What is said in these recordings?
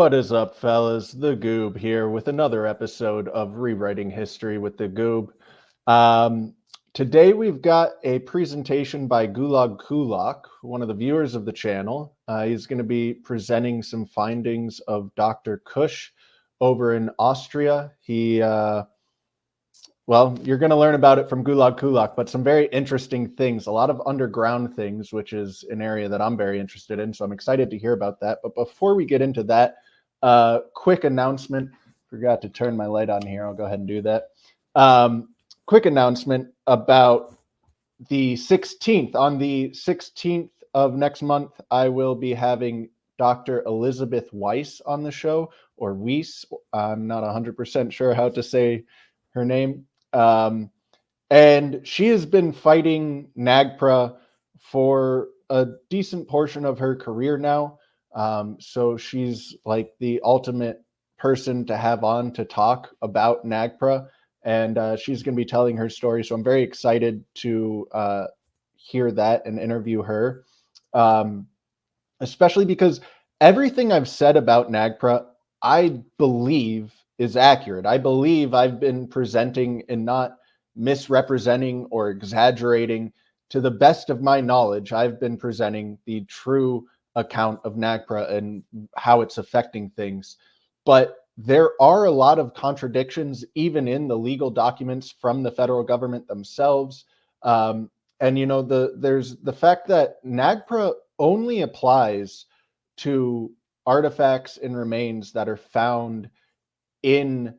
What is up, fellas? The Goob here with another episode of Rewriting History with the Goob. Today we've got a presentation by Gulag Kulak, one of the viewers of the channel. He's going to be presenting some findings of Dr. Kusch over in Austria. Well, you're going to learn about it from Gulag Kulak, but some very interesting things, a lot of underground things, which is an area that I'm very interested in. So I'm excited to hear about that. But before we get into that, quick announcement. Forgot to turn my light on here. I'll go ahead and do that. Quick announcement about the 16th. On the 16th of next month, I will be having Dr. Elizabeth Weiss on the show, or Weiss. I'm not 100% sure how to say her name. And she has been fighting NAGPRA for a decent portion of her career now. So she's like the ultimate person to have on to talk about NAGPRA, and she's going to be telling her story. So I'm very excited to hear that and interview her, especially because everything I've said about NAGPRA, I believe is accurate. I believe I've been presenting and not misrepresenting or exaggerating. To the best of my knowledge, I've been presenting the true account of NAGPRA and how it's affecting things. But there are a lot of contradictions, even in the legal documents from the federal government themselves. And, you know, there's the fact that NAGPRA only applies to artifacts and remains that are found in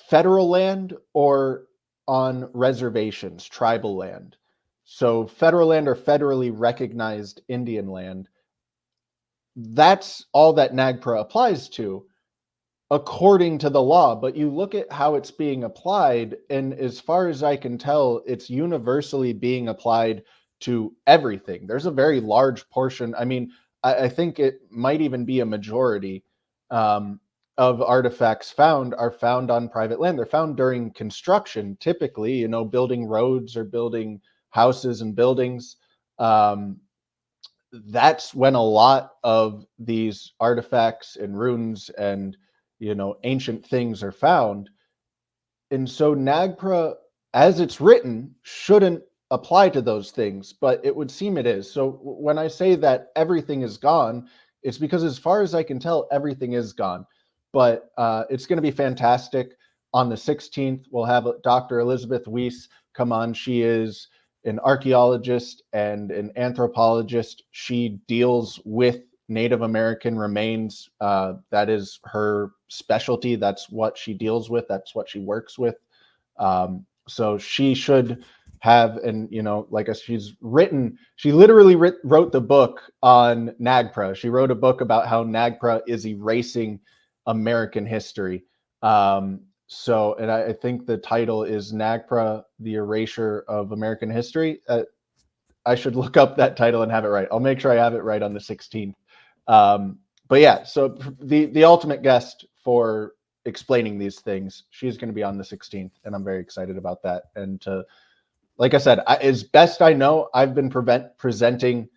federal land or on reservations, tribal land. So federal land or federally recognized Indian land, that's all that NAGPRA applies to according to the law. But you look at how it's being applied, and as far as I can tell, it's universally being applied to everything. There's a very large portion. I mean, I think it might even be a majority of artifacts found are found on private land. They're found during construction, typically, you know, building roads or building houses and buildings. That's when a lot of these artifacts and ruins and, you know, ancient things are found. And so NAGPRA, as it's written, shouldn't apply to those things, but it would seem it is. So when I say that everything is gone, it's because as far as I can tell, everything is gone. But it's going to be fantastic. On the 16th, we'll have Dr. Elizabeth Weiss come on. She is an archaeologist and an anthropologist. She deals with Native American remains. That is her specialty. That's what she deals with. That's what she works with. So she should have, and you know, like she literally wrote the book on NAGPRA. She wrote a book about how NAGPRA is erasing American history. So, and I think the title is NAGPRA, the Erasure of American History. I should look up that title and have it right. I'll make sure I have it right on the 16th. But yeah, so the ultimate guest for explaining these things, she's going to be on the 16th, and I'm very excited about that. And like I said, as best I know, I've been presenting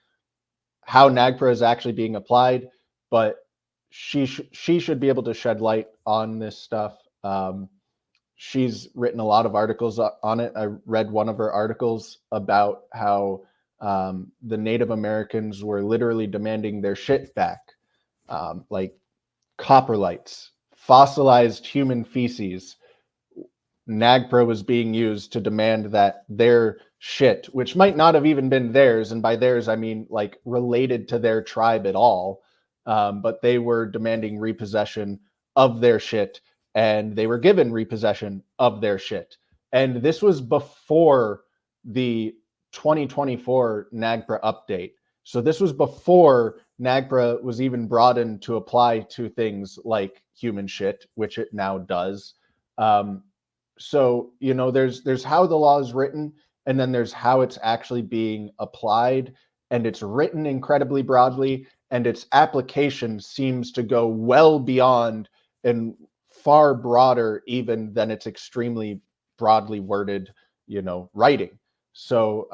how NAGPRA is actually being applied, but she should be able to shed light on this stuff. She's written a lot of articles on it. I read one of her articles about how the Native Americans were literally demanding their shit back, like coprolites, fossilized human feces. NAGPRA was being used to demand that their shit, which might not have even been theirs, and by theirs I mean like related to their tribe at all, but they were demanding repossession of their shit, and they were given repossession of their shit. And this was before the 2024 NAGPRA update. So this was before NAGPRA was even brought in to apply to things like human shit, which it now does. So, you know, there's how the law is written, and then there's how it's actually being applied, and it's written incredibly broadly, and its application seems to go well beyond and far broader even than its extremely broadly worded, you know, writing. So,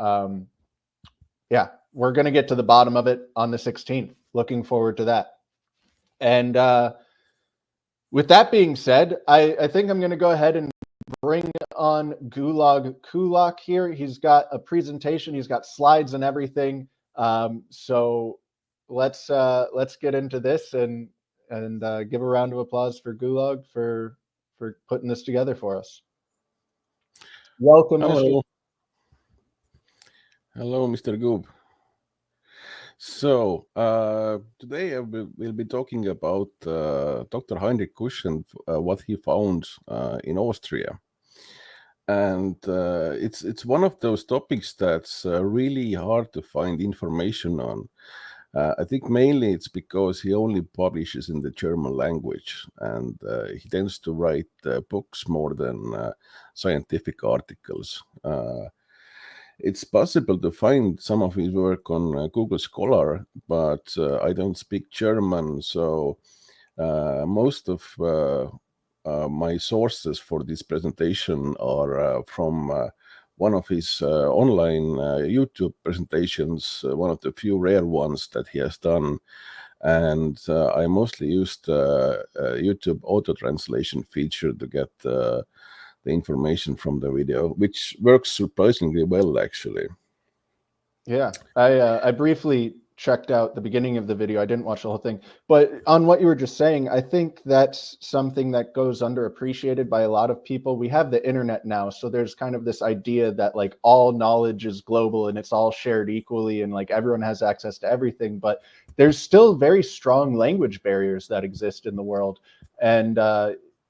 yeah, we're going to get to the bottom of it on the 16th. Looking forward to that. And with that being said, I think I'm going to go ahead and bring on Gulag Kulak here. He's got a presentation. He's got slides and everything. So let's get into this and give a round of applause for Gulag for putting this together for us. Welcome, Hello. Mr. Hello, Mr. Goob. So today we'll be talking about Dr. Heinrich Kusch and what he found in Austria. And it's one of those topics that's really hard to find information on. I think mainly it's because he only publishes in the German language, and he tends to write books more than scientific articles. It's possible to find some of his work on Google Scholar, but I don't speak German, so most of my sources for this presentation are from one of his online YouTube presentations, one of the few rare ones that he has done. And I mostly used YouTube auto translation feature to get the information from the video, which works surprisingly well, actually. Yeah, I briefly checked out the beginning of the video. I didn't watch the whole thing, but on what you were just saying, I think that's something that goes underappreciated by a lot of people. We have the internet now, so there's kind of this idea that like all knowledge is global and it's all shared equally and like everyone has access to everything, but there's still very strong language barriers that exist in the world. And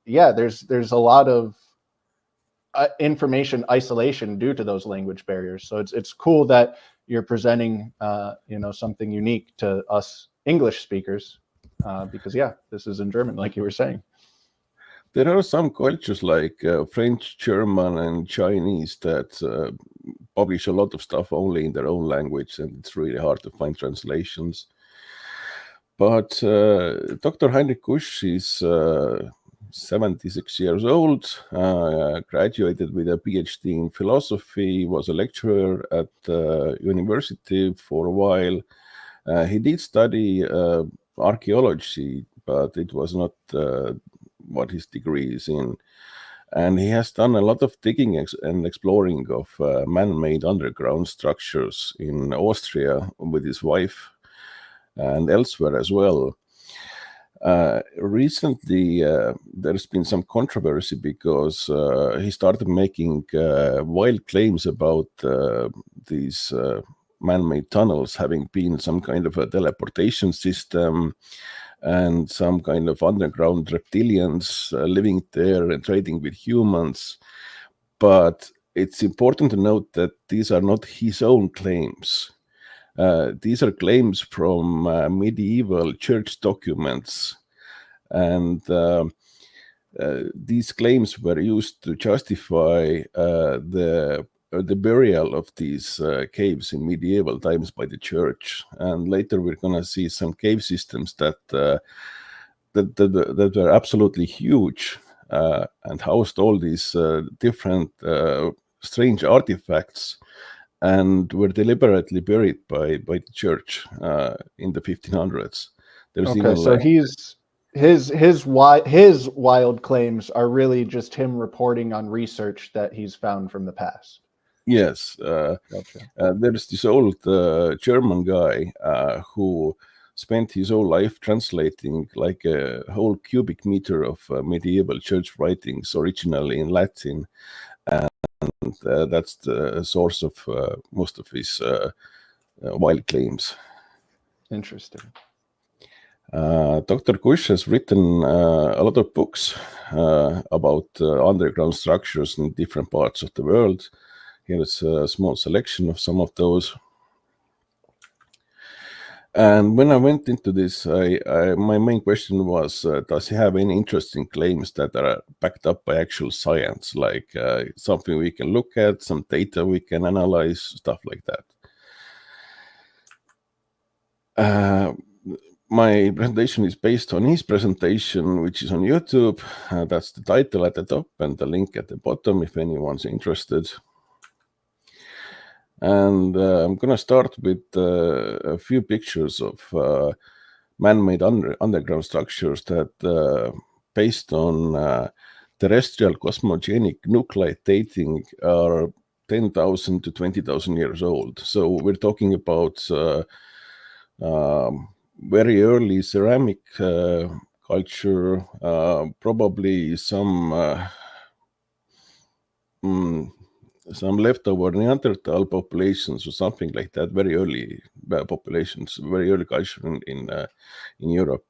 yeah, there's a lot of information isolation due to those language barriers. So it's cool that you're presenting something unique to us English speakers, because yeah, this is in German, like you were saying. There are some cultures like French, German, and Chinese that publish a lot of stuff only in their own language, and it's really hard to find translations. But Dr. Heinrich Kusch is 76 years old, graduated with a PhD in philosophy, was a lecturer at the university for a while. He did study archaeology, but it was not what his degree is in. And he has done a lot of digging and exploring of man-made underground structures in Austria with his wife and elsewhere as well. Recently, there's been some controversy because he started making wild claims about these man-made tunnels having been some kind of a teleportation system and some kind of underground reptilians living there and trading with humans. But it's important to note that these are not his own claims. These are claims from medieval church documents, and these claims were used to justify the burial of these caves in medieval times by the church. And later we're going to see some cave systems that were absolutely huge and housed all these different strange artifacts, and were deliberately buried by the church in the 1500s. There's Okay, even so his wild claims are really just him reporting on research that he's found from the past. Yes, Gotcha. there's this old German guy who spent his whole life translating like a whole cubic meter of medieval church writings originally in Latin. And that's the source of most of his wild claims. Interesting. Dr. Kusch has written a lot of books about underground structures in different parts of the world. Here's a small selection of some of those. And when I went into this, my main question was, does he have any interesting claims that are backed up by actual science, like something we can look at, some data we can analyze, stuff like that. My presentation is based on his presentation, which is on YouTube. That's the title at the top and the link at the bottom if anyone's interested. And I'm going to start with a few pictures of man-made underground structures that, based on terrestrial cosmogenic nuclide dating, are 10,000 to 20,000 years old. So we're talking about very early ceramic culture, probably some leftover Neanderthal populations or something like that. Very early populations, very early culture in Europe.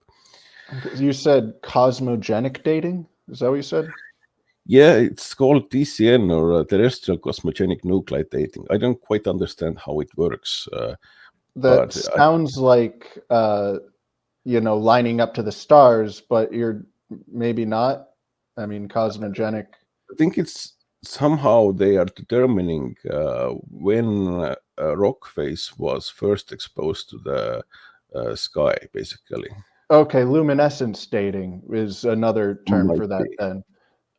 You said cosmogenic dating? Is that what you said? Yeah, it's called TCN, or terrestrial cosmogenic nuclide dating. I don't quite understand how it works. That sounds like lining up to the stars, but you're maybe not. I mean, cosmogenic. I think it's somehow they are determining when a rock face was first exposed to the sky, basically. Okay, luminescence dating is another term for that. Then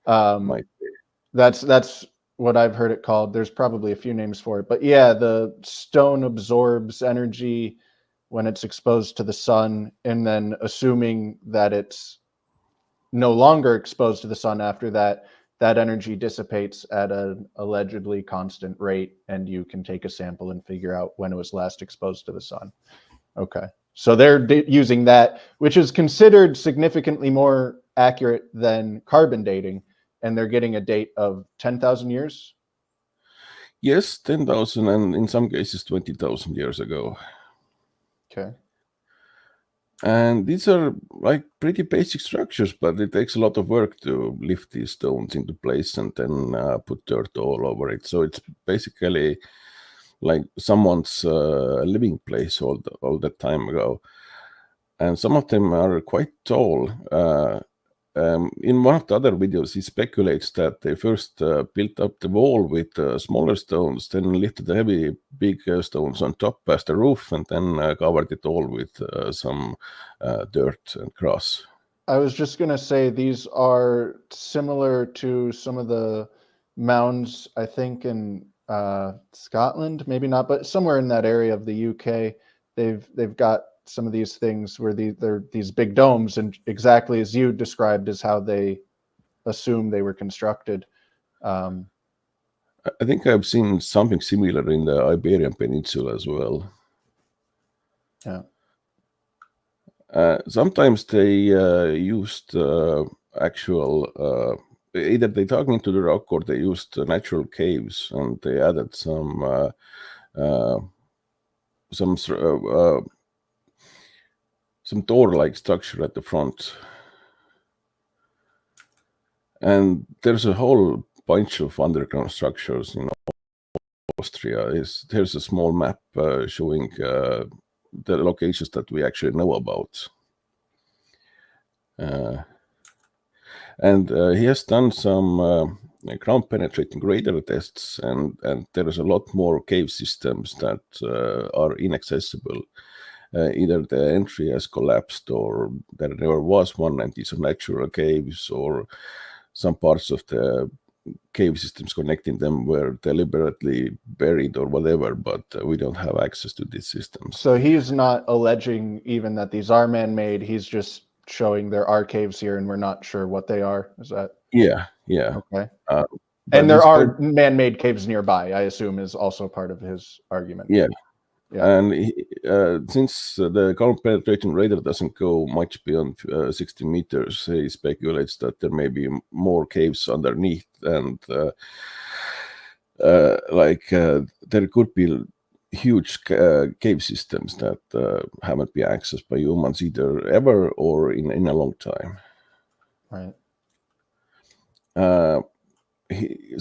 Might be. That's what I've heard it called. There's probably a few names for it, but yeah, the stone absorbs energy when it's exposed to the sun, and then assuming that it's no longer exposed to the sun after that, that energy dissipates at an allegedly constant rate, and you can take a sample and figure out when it was last exposed to the sun. Okay. So they're using that, which is considered significantly more accurate than carbon dating, and they're getting a date of 10,000 years? Yes, 10,000, and in some cases 20,000 years ago. Okay. And these are like pretty basic structures, but it takes a lot of work to lift these stones into place and then put dirt all over it. So it's basically like someone's living place all that time ago. And some of them are quite tall. In one of the other videos, he speculates that they first built up the wall with smaller stones, then lifted the heavy, big stones on top past the roof, and then covered it all with some dirt and grass. I was just going to say these are similar to some of the mounds, I think, in Scotland, maybe not, but somewhere in that area of the UK. They've got some of these things where they're these big domes, and exactly as you described is how they assume they were constructed. I think I've seen something similar in the Iberian Peninsula as well. Yeah. Sometimes they used actual, either they dug into the rock or they used natural caves, and they added some door-like structure at the front. And there's a whole bunch of underground structures in Austria. There's a small map showing the locations that we actually know about. And he has done some ground-penetrating radar tests, and there is a lot more cave systems that are inaccessible. Either the entry has collapsed, or there never was one, and these are natural caves, or some parts of the cave systems connecting them were deliberately buried or whatever, but we don't have access to these systems. So he's not alleging even that these are man-made. He's just showing there are caves here and we're not sure what they are. Is that? Yeah. Okay. And there are man-made caves nearby, I assume, is also part of his argument. Yeah. And since the ground penetrating radar doesn't go much beyond 60 meters, he speculates that there may be more caves underneath, and there could be huge cave systems that haven't been accessed by humans either ever or in a long time. Right. He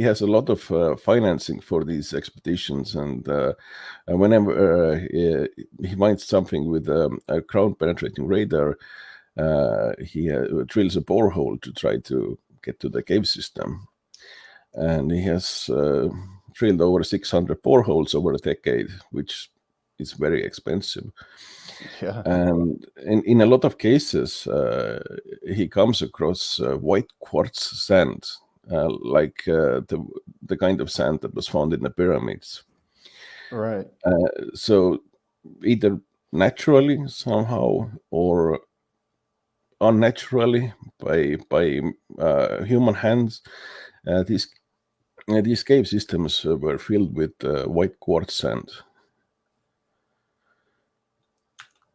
has a lot of financing for these expeditions, and whenever he finds something with a ground penetrating radar, he drills a borehole to try to get to the cave system. And he has drilled over 600 boreholes over a decade, which is very expensive. Yeah. And in a lot of cases, he comes across white quartz sand, like the kind of sand that was found in the pyramids. Right. So either naturally somehow or unnaturally by human hands. These cave systems were filled with white quartz sand.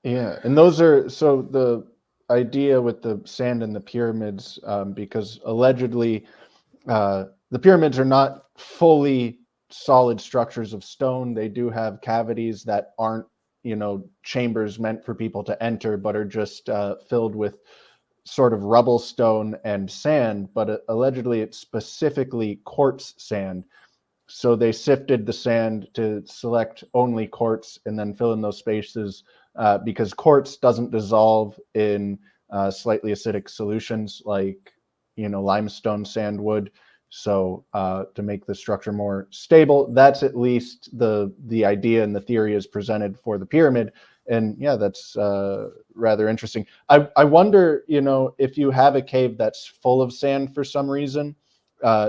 Yeah, and those are so the idea with the sand and the pyramids, because allegedly the pyramids are not fully solid structures of stone. They do have cavities that aren't, chambers meant for people to enter, but are just filled with sort of rubble stone and sand. But allegedly, it's specifically quartz sand. So they sifted the sand to select only quartz and then fill in those spaces because quartz doesn't dissolve in slightly acidic solutions like limestone sand would. So to make the structure more stable, that's at least the idea and the theory is presented for the pyramid. And yeah, that's rather interesting. I wonder, if you have a cave that's full of sand for some reason,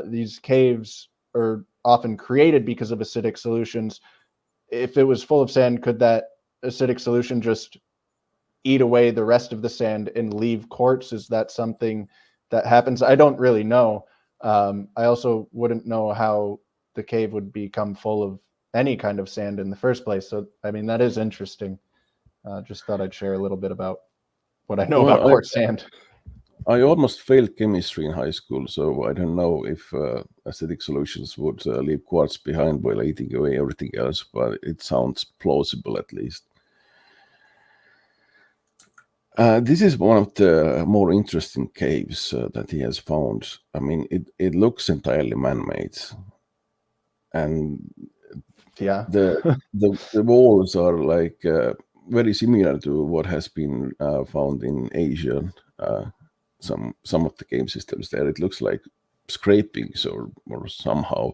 these caves are often created because of acidic solutions. If it was full of sand, could that acidic solution just eat away the rest of the sand and leave quartz? Is that something that happens? I don't really know. I also wouldn't know how the cave would become full of any kind of sand in the first place. So, I mean, that is interesting. Just thought I'd share a little bit about what I know about quartz sand. I almost failed chemistry in high school, so I don't know if acidic solutions would leave quartz behind while eating away everything else, but it sounds plausible at least. This is one of the more interesting caves that he has found. I mean, it looks entirely man-made, and yeah, the walls are like very similar to what has been found in Asia. Some of the game systems there, it looks like scrapings or somehow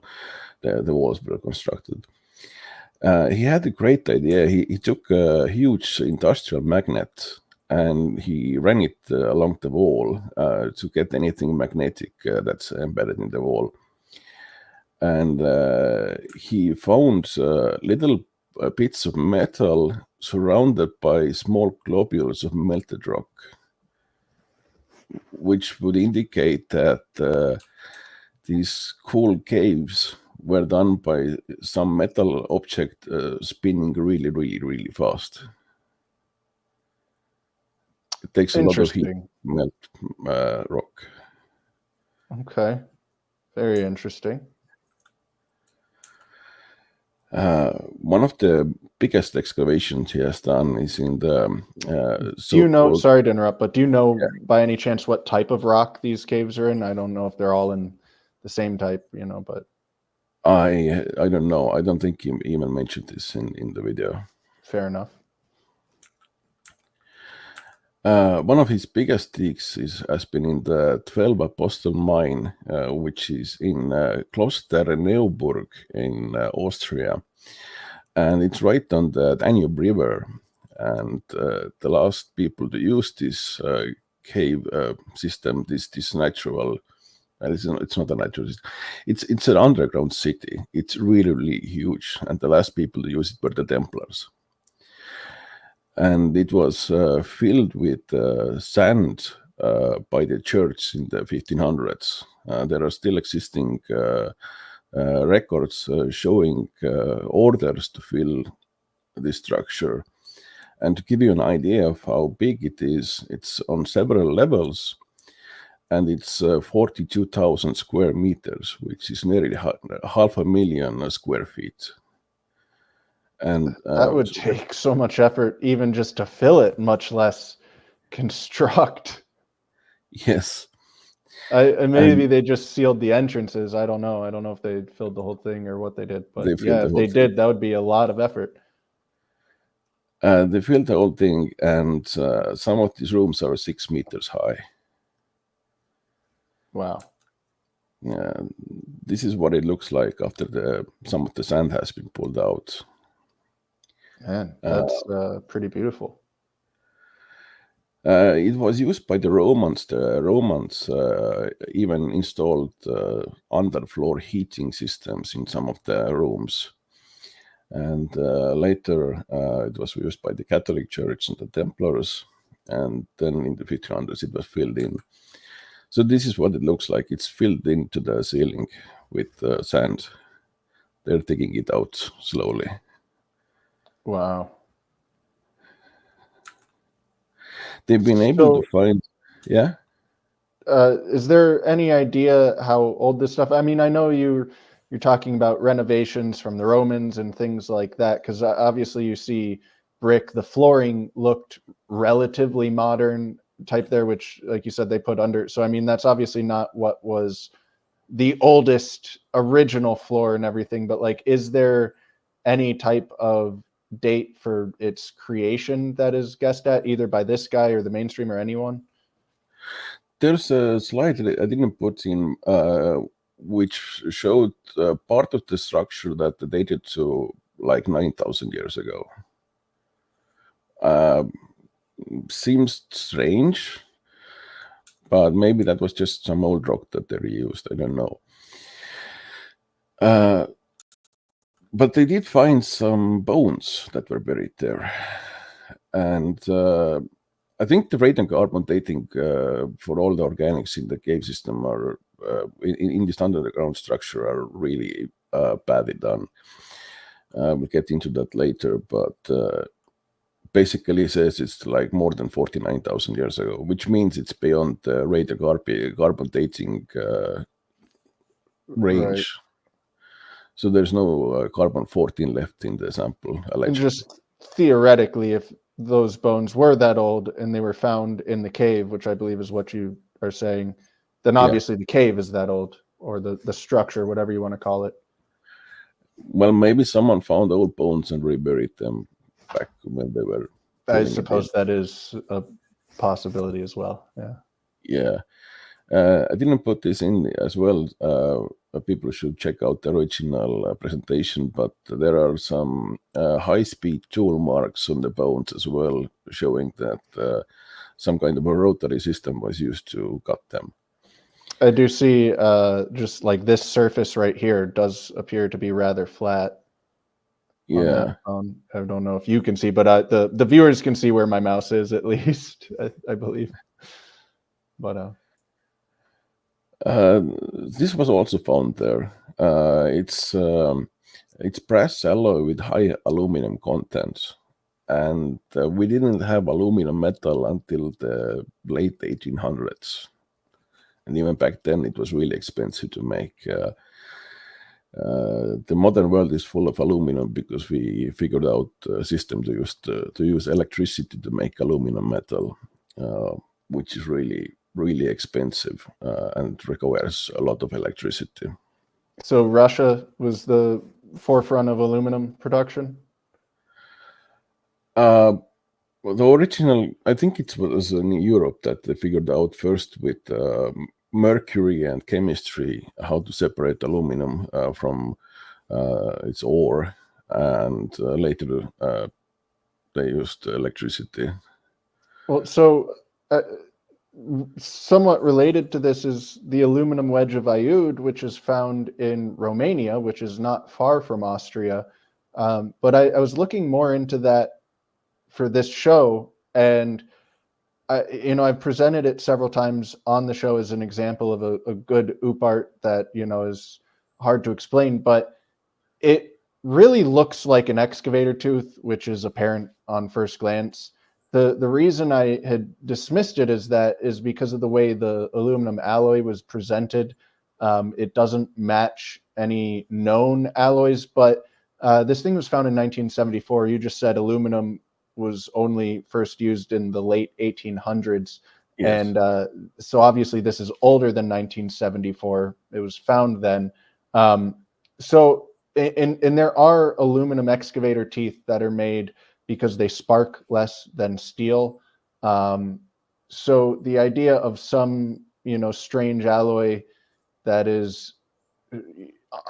the walls were constructed. He had a great idea. He took a huge industrial magnet and he ran it along the wall to get anything magnetic that's embedded in the wall. And he found little bits of metal surrounded by small globules of melted rock, which would indicate that these cool caves were done by some metal object spinning really, really, really fast. It takes a lot of heat to melt rock. Okay, very interesting. One of the biggest excavations he has done is in the do you know, sorry to interrupt, but do you know by any chance what type of rock these caves are in? I don't know if they're all in the same type, but I don't know. I don't think he even mentioned this in the video. Fair enough. One of his biggest digs has been in the 12 Apostle mine, which is in Kloster-Neuburg in Austria. And it's right on the Danube River. And the last people to use this cave system, this natural, it's not a natural system, it's an underground city. It's really, really huge. And the last people to use it were the Templars. And it was filled with sand by the church in the 1500s. There are still existing records showing orders to fill this structure. And to give you an idea of how big it is, it's on several levels, and it's 42,000 square meters, which is nearly 500,000 square feet. And that would take so much effort even just to fill it, much less construct. Yes. Maybe they just sealed the entrances. I don't know. I don't know if they filled the whole thing or what they did. But yeah, if they did, that would be a lot of effort. They filled the whole thing, and some of these rooms are 6 meters high. Wow. This is what it looks like after some of the sand has been pulled out. Man, that's pretty beautiful. It was used by the Romans. The Romans even installed underfloor heating systems in some of the rooms. And later it was used by the Catholic Church and the Templars, and then in the 1500s it was filled in. So this is what it looks like. It's filled into the ceiling with sand. They're taking it out slowly. Wow. They've been able to find, yeah. Is there any idea how old this stuff? I mean, I know you're talking about renovations from the Romans and things like that, because obviously you see brick. The flooring looked relatively modern type there, which, like you said, they put under. So I mean, that's obviously not what was the oldest original floor and everything. But like, is there any type of date for its creation that is guessed at, either by this guy or the mainstream or anyone? There's a slide that I didn't put in, which showed part of the structure that dated to like 9,000 years ago. Seems strange, but maybe that was just some old rock that they reused. I don't know. But they did find some bones that were buried there. And I think the radiocarbon dating for all the organics in the cave system are in this underground structure are really badly done. We'll get into that later, but basically says it's like more than 49,000 years ago, which means it's beyond the radiocarbon dating range. Right. So there's no carbon-14 left in the sample, allegedly. And just theoretically, if those bones were that old and they were found in the cave, which I believe is what you are saying, then obviously the cave is that old, or the structure, whatever you want to call it. Well, maybe someone found old bones and reburied them back when they were. I suppose that is a possibility as well. Yeah. Yeah. I didn't put this in as well. People should check out the original presentation, but there are some high-speed tool marks on the bones as well, showing that some kind of a rotary system was used to cut them. I do see just like this surface right here does appear to be rather flat. Yeah. I don't know if you can see, but the viewers can see where my mouse is, at least, I believe. But this was also found there. It's brass alloy with high aluminum content, and we didn't have aluminum metal until the late 1800s, and even back then it was really expensive to make. The modern world is full of aluminum because we figured out a system to use electricity to make aluminum metal, which is really expensive and requires a lot of electricity. So Russia was the forefront of aluminum production? Well, the original, I think it was in Europe that they figured out first with mercury and chemistry how to separate aluminum from its ore, and later they used electricity. Well, so somewhat related to this is the aluminum wedge of Iud, which is found in Romania, which is not far from Austria. But I was looking more into that for this show, and I've presented it several times on the show as an example of a good oop art that is hard to explain, but it really looks like an excavator tooth, which is apparent on first glance. The reason I had dismissed it is because of the way the aluminum alloy was presented. It doesn't match any known alloys, but this thing was found in 1974. You just said aluminum was only first used in the late 1800s. Yes. And so obviously this is older than 1974. It was found then. And there are aluminum excavator teeth that are made because they spark less than steel. So the idea of some, strange alloy that is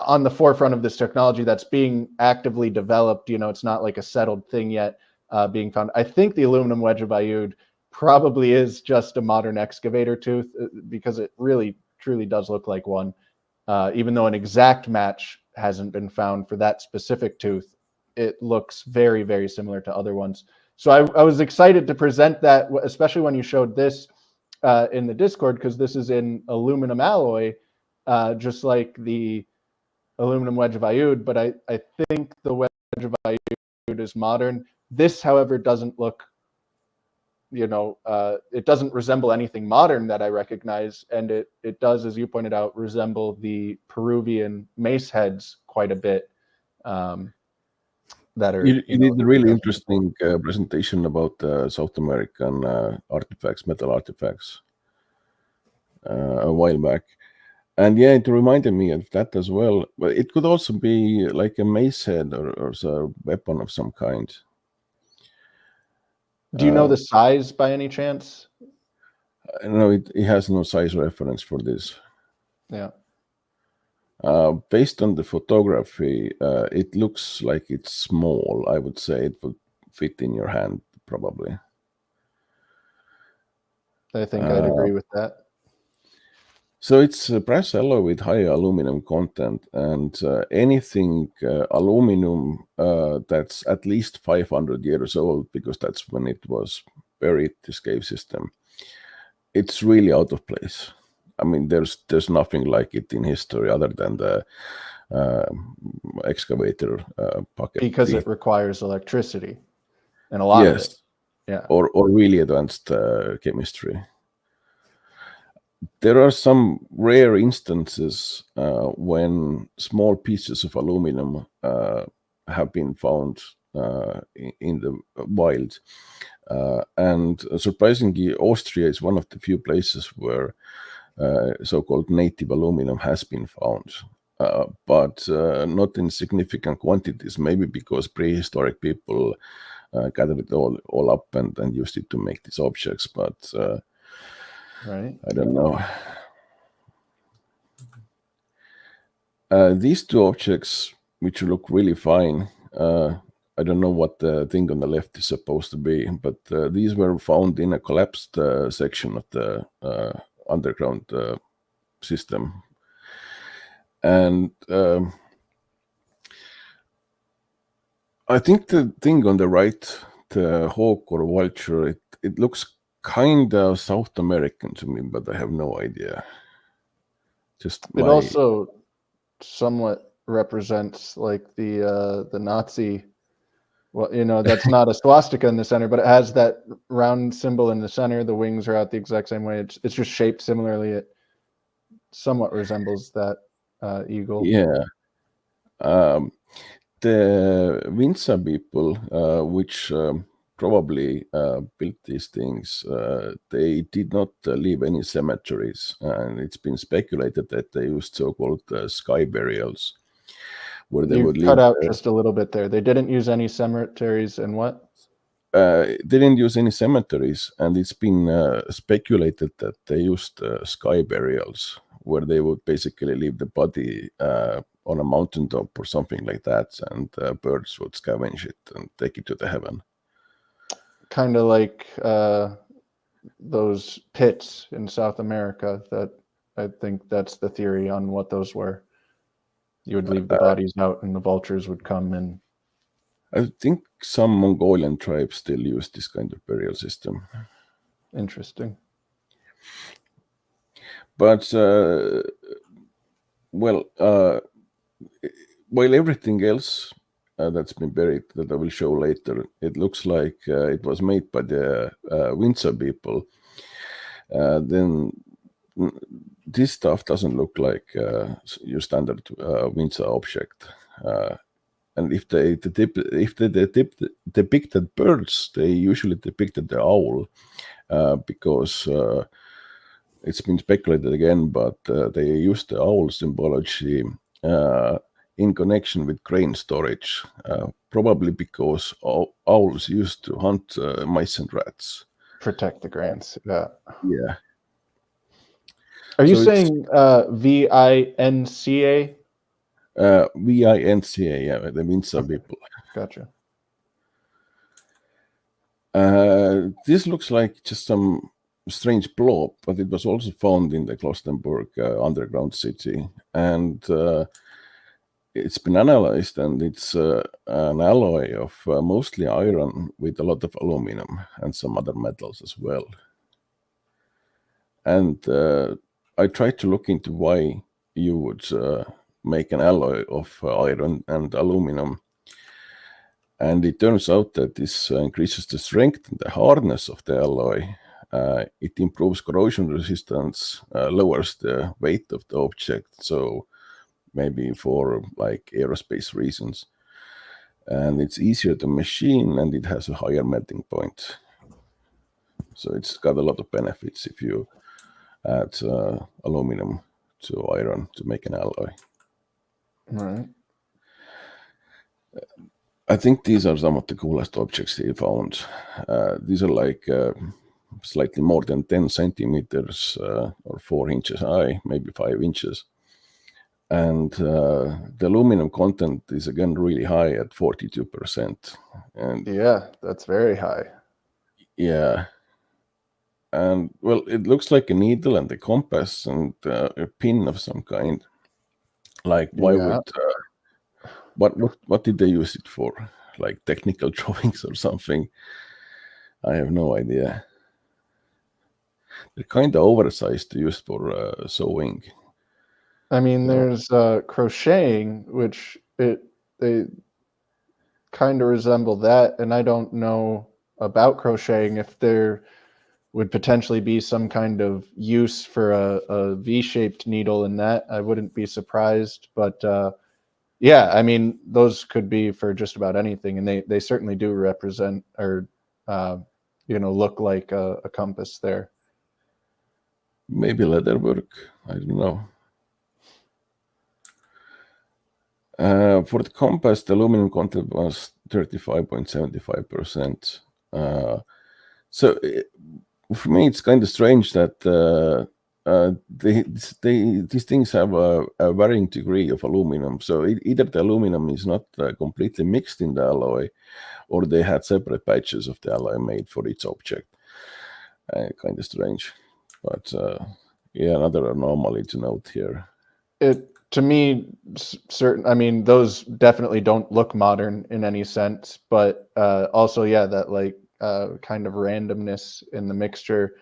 on the forefront of this technology that's being actively developed, it's not like a settled thing yet, being found. I think the aluminum wedge of Iud probably is just a modern excavator tooth, because it really truly does look like one, even though an exact match hasn't been found for that specific tooth. it looks very, very similar to other ones. So I was excited to present that, especially when you showed this in the Discord, because this is in aluminum alloy, just like the aluminum wedge of Iud, but I think the wedge of Iud is modern. This, however, doesn't look, it doesn't resemble anything modern that I recognize, and it does, as you pointed out, resemble the Peruvian mace heads quite a bit. That are you did a really interesting presentation about South American artifacts, metal artifacts, a while back. And yeah, it reminded me of that as well. But it could also be like a mace head or a weapon of some kind. Do you know the size by any chance? No, it has no size reference for this. Yeah. Based on the photography, it looks like it's small. I would say it would fit in your hand, probably. I think I'd agree with that. So it's brass alloy with high aluminum content, and anything aluminum that's at least 500 years old, because that's when it was buried, this cave system, it's really out of place. I mean, there's nothing like it in history other than the excavator bucket. Because it requires electricity, and a lot of it. Yeah. Or really advanced chemistry. There are some rare instances when small pieces of aluminum have been found in the wild. And surprisingly, Austria is one of the few places where so-called native aluminum has been found, but not in significant quantities, maybe because prehistoric people gathered it all up and used it to make these objects, but right. I don't know. These two objects, which look really fine, I don't know what the thing on the left is supposed to be, but these were found in a collapsed section of the underground system. And I think the thing on the right, the hawk or vulture, it looks kind of South American to me, but I have no idea. It also somewhat represents like the Nazi. Well, that's not a swastika in the center, but it has that round symbol in the center. The wings are out the exact same way. It's just shaped similarly. It somewhat resembles that eagle. Yeah. The Vinca people, which probably built these things, they did not leave any cemeteries, and it's been speculated that they used so-called sky burials, where they would cut out just a little bit there. They didn't use any cemeteries, and what? They didn't use any cemeteries, and it's been speculated that they used sky burials, where they would basically leave the body on a mountaintop or something like that, and birds would scavenge it and take it to the heaven. Kind of like those pits in South America. That I think that's the theory on what those were. You would leave the bodies out, and the vultures would come and. I think some Mongolian tribes still use this kind of burial system. Interesting. But while everything else that's been buried that I will show later, it looks like it was made by the Vinca people, then this stuff doesn't look like your standard Vinca object. And if they depicted birds, they usually depicted the owl, because it's been speculated again, but they used the owl symbology in connection with grain storage, probably because owls used to hunt mice and rats. Protect the grains. Yeah. Yeah. Are you saying Vinca? Vinca, yeah, the Vinca people. Gotcha. This looks like just some strange blob, but it was also found in the Klostenburg underground city. And it's been analyzed, and it's an alloy of mostly iron with a lot of aluminum and some other metals as well. And I tried to look into why you would make an alloy of iron and aluminum. And it turns out that this increases the strength and the hardness of the alloy. It improves corrosion resistance, lowers the weight of the object. So maybe for like aerospace reasons. And it's easier to machine, and it has a higher melting point. So it's got a lot of benefits if you add aluminum to iron to make an alloy. Right. I think these are some of the coolest objects he found. These are like slightly more than 10 centimeters or 4 inches high, maybe 5 inches. And the aluminum content is again really high at 42%. And yeah, that's very high. Yeah. And well, it looks like a needle and a compass and a pin of some kind. Like, why would what did they use it for? Like technical drawings or something? I have no idea. They're kind of oversized to use for sewing. I mean, there's crocheting, which they kind of resemble that, and I don't know about crocheting if there would potentially be some kind of use for a V-shaped needle in that. I wouldn't be surprised, but yeah, I mean, those could be for just about anything, and they certainly do represent or look like a compass there. Maybe leatherwork. I don't know. For the compass, the aluminum content was 35.75%. So for me, it's kind of strange that these things have a varying degree of aluminum. So either the aluminum is not completely mixed in the alloy, or they had separate batches of the alloy made for each object. Kind of strange. But yeah, another anomaly to note here. To me, certain. I mean, those definitely don't look modern in any sense, but also, yeah, that like kind of randomness in the mixture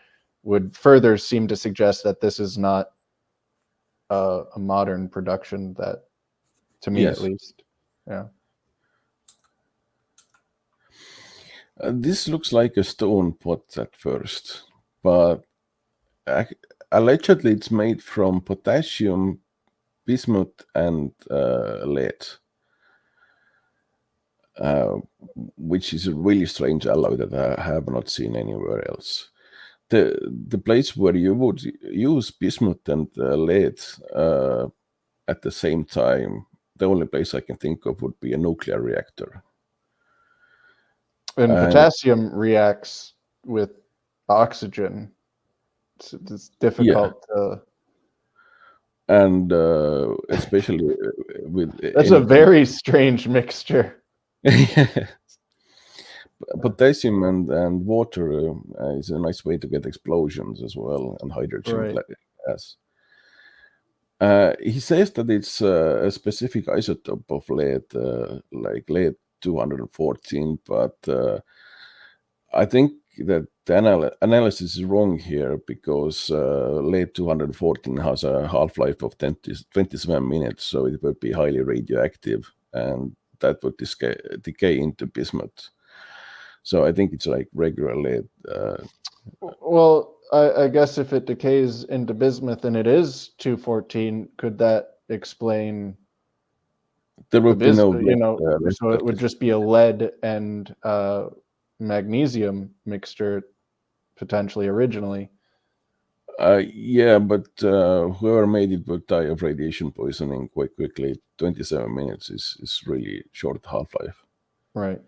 would further seem to suggest that this is not a modern production. That, to me, Yes. at least, yeah. This looks like a stone pot at first, but allegedly it's made from potassium, bismuth, and lead, which is a really strange alloy that I have not seen anywhere else. The place where you would use bismuth and lead at the same time, the only place I can think of would be a nuclear reactor. And potassium reacts with oxygen. It's difficult to. And especially with That's a very strange mixture. Potassium and water is a nice way to get explosions as well, and hydrogen gas. He says that it's a specific isotope of lead, like lead 214, but I think that the analysis is wrong here, because lead 214 has a half-life of 27 minutes, so it would be highly radioactive, and that would decay into bismuth. So I think it's like regular lead. Well, I guess if it decays into bismuth and it is 214, could that explain? There would be no, so it would just be a lead and magnesium mixture potentially originally. Yeah, but whoever made it would die of radiation poisoning quite quickly. 27 minutes is really short half-life. Right.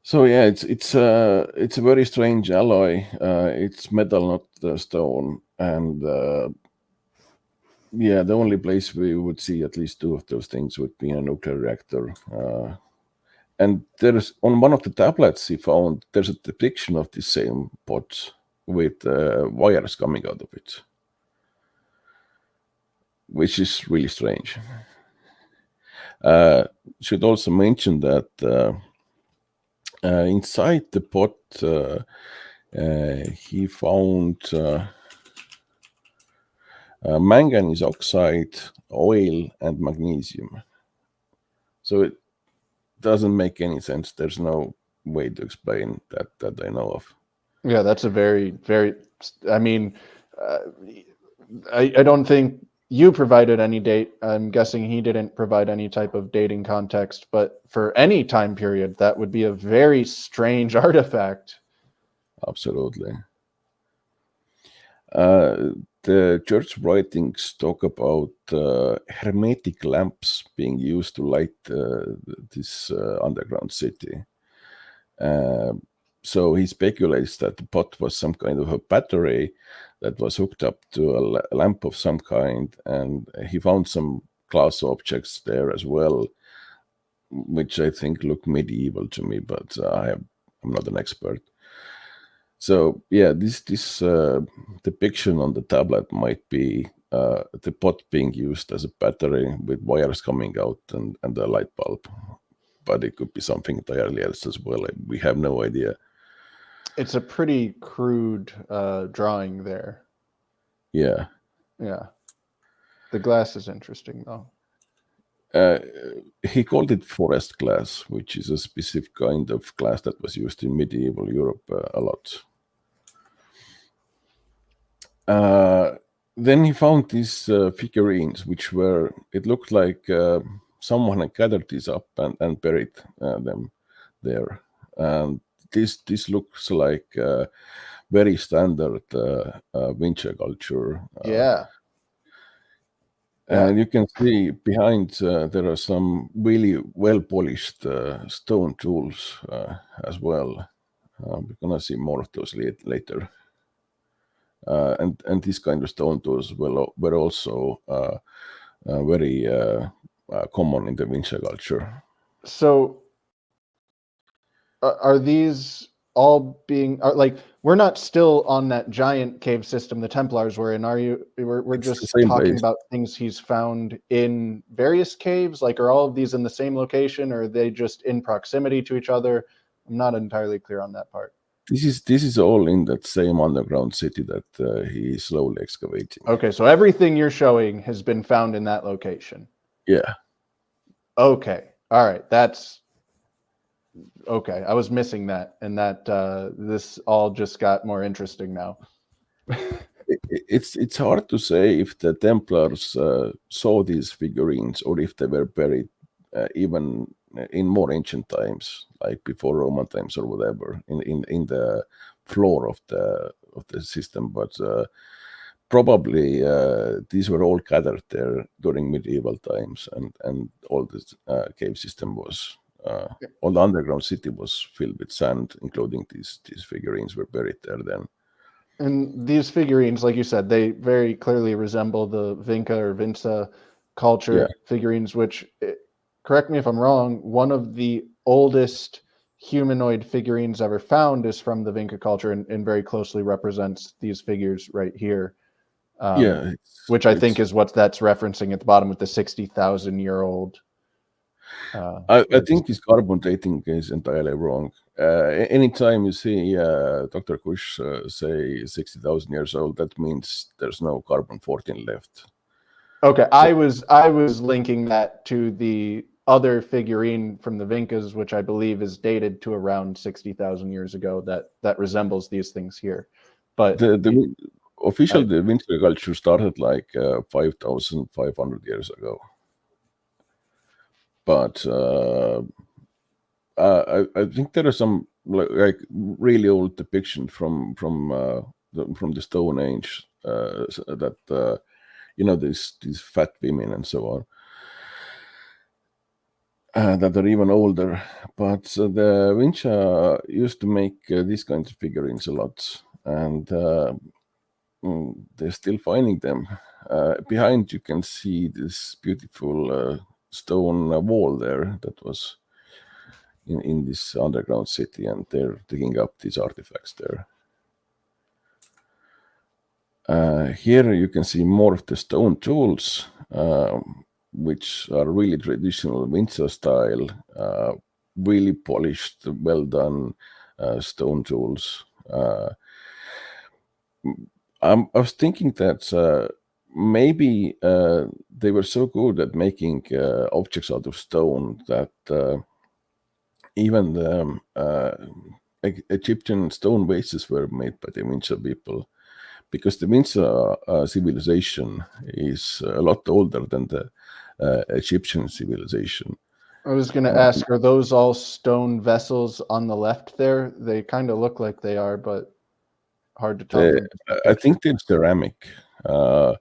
So yeah, it's a very strange alloy. It's metal, not stone, and yeah, the only place we would see at least two of those things would be in a nuclear reactor. And there's on one of the tablets he found, there's a depiction of the same pot with wires coming out of it. which is really strange. Should also mention that inside the pot he found manganese oxide, oil, and magnesium. So it doesn't make any sense. There's no way to explain that I know of. Yeah, that's a very, very, I mean, I don't think you provided any date. I'm guessing he didn't provide any type of dating context, but for any time period, that would be a very strange artifact. Absolutely. The church writings talk about hermetic lamps being used to light this underground city. So he speculates that the pot was some kind of a battery that was hooked up to a lamp of some kind, and he found some glass objects there as well, which I think look medieval to me, but I'm not an expert. So yeah, this depiction on the tablet might be the pot being used as a battery with wires coming out and a light bulb, but it could be something entirely else as well. We have no idea. It's a pretty crude drawing there. Yeah. The glass is interesting though. He called it forest glass, which is a specific kind of glass that was used in medieval Europe a lot. Then he found these figurines, which were, it looked like someone had gathered these up and buried them there. And this looks like very standard Vinca culture. Yeah. And you can see behind there are some really well-polished stone tools as well. We're gonna see more of those later. And these kind of stone tools were also very common in the Vinca culture. So are these all being like, we're not still on that giant cave system the Templars were in, are you? We're just talking about things he's found in various caves. Like, are all of these in the same location, or are they just in proximity to each other? I'm not entirely clear on that part. This is all in that same underground city that he is slowly excavating. Okay, so everything you're showing has been found in that location. Yeah. Okay. All right. That's okay. I was missing that, and that this all just got more interesting now. It's hard to say if the Templars saw these figurines or if they were buried even in more ancient times, like before Roman times or whatever, in the floor of the system. But probably these were all gathered there during medieval times, and all this cave system was all the underground city was filled with sand, including these figurines were buried there then. And these figurines, like you said, they very clearly resemble the Vinca or Vinca culture figurines, which, correct me if I'm wrong, one of the oldest humanoid figurines ever found is from the Vinca culture and very closely represents these figures right here. Which I think is what that's referencing at the bottom with the 60,000-year-old. I think his carbon dating is entirely wrong. Anytime you see Dr. Kusch say 60,000 years old, that means there's no carbon-14 left. Okay, so I was linking that to the other figurine from the Vincas, which I believe is dated to around 60,000 years ago, that resembles these things here. But the official the Vinca culture started like 5,500 years ago. But I think there are some like really old depiction from the Stone Age that these fat women and so on that are even older. But the Vinca used to make these kinds of figurines a lot, and they're still finding them. Behind you can see this beautiful stone wall there that was in this underground city, and they're digging up these artifacts there. Here you can see more of the stone tools, which are really traditional Vinca style, really polished, well done stone tools. I was thinking that maybe they were so good at making objects out of stone that even the Egyptian stone vases were made by the Vinca people, because the Vinca civilization is a lot older than the Egyptian civilization. I was going to ask, are those all stone vessels on the left there? They kind of look like they are, but hard to tell from just the I picture. think they're ceramic. The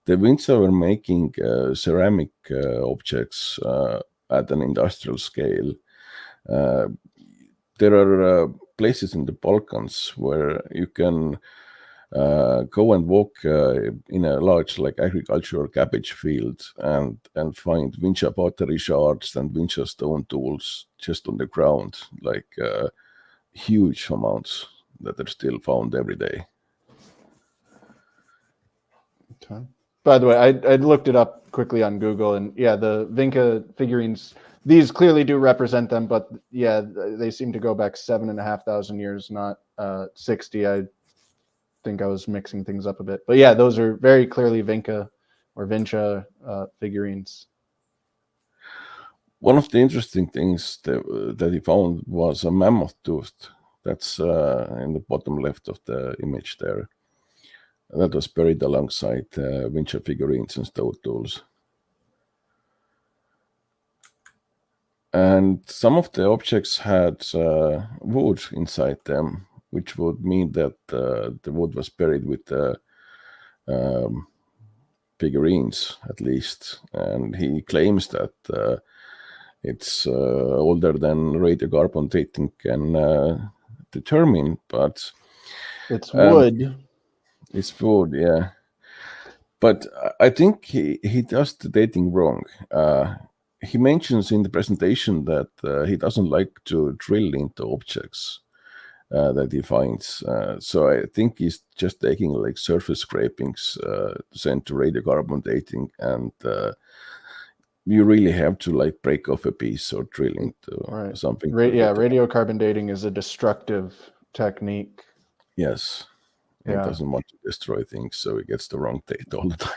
Vinca were making ceramic objects at an industrial scale. There are places in the Balkans where you can go and walk in a large agricultural cabbage field and find Vinca pottery shards and Vinca stone tools just on the ground, huge amounts that are still found every day. Okay. By the way, I looked it up quickly on Google, and yeah, the Vinca figurines, these clearly do represent them, but yeah, they seem to go back 7,500 years, not 60. I think I was mixing things up a bit, but yeah, those are very clearly Vinca or Vinca figurines. One of the interesting things that he found was a mammoth tooth. That's in the bottom left of the image there. That was buried alongside Vinca figurines and stone tools. And some of the objects had wood inside them, which would mean that the wood was buried with the figurines, at least. And he claims that it's older than radiocarbon dating can determine, but it's wood. It's wood, yeah. But I think he does the dating wrong. He mentions in the presentation that he doesn't like to drill into objects that he finds. So I think he's just taking surface scrapings sent to radiocarbon dating, and you really have to break off a piece or drill into something. Radiocarbon dating is a destructive technique. Yes. He doesn't want to destroy things, so he gets the wrong date all the time.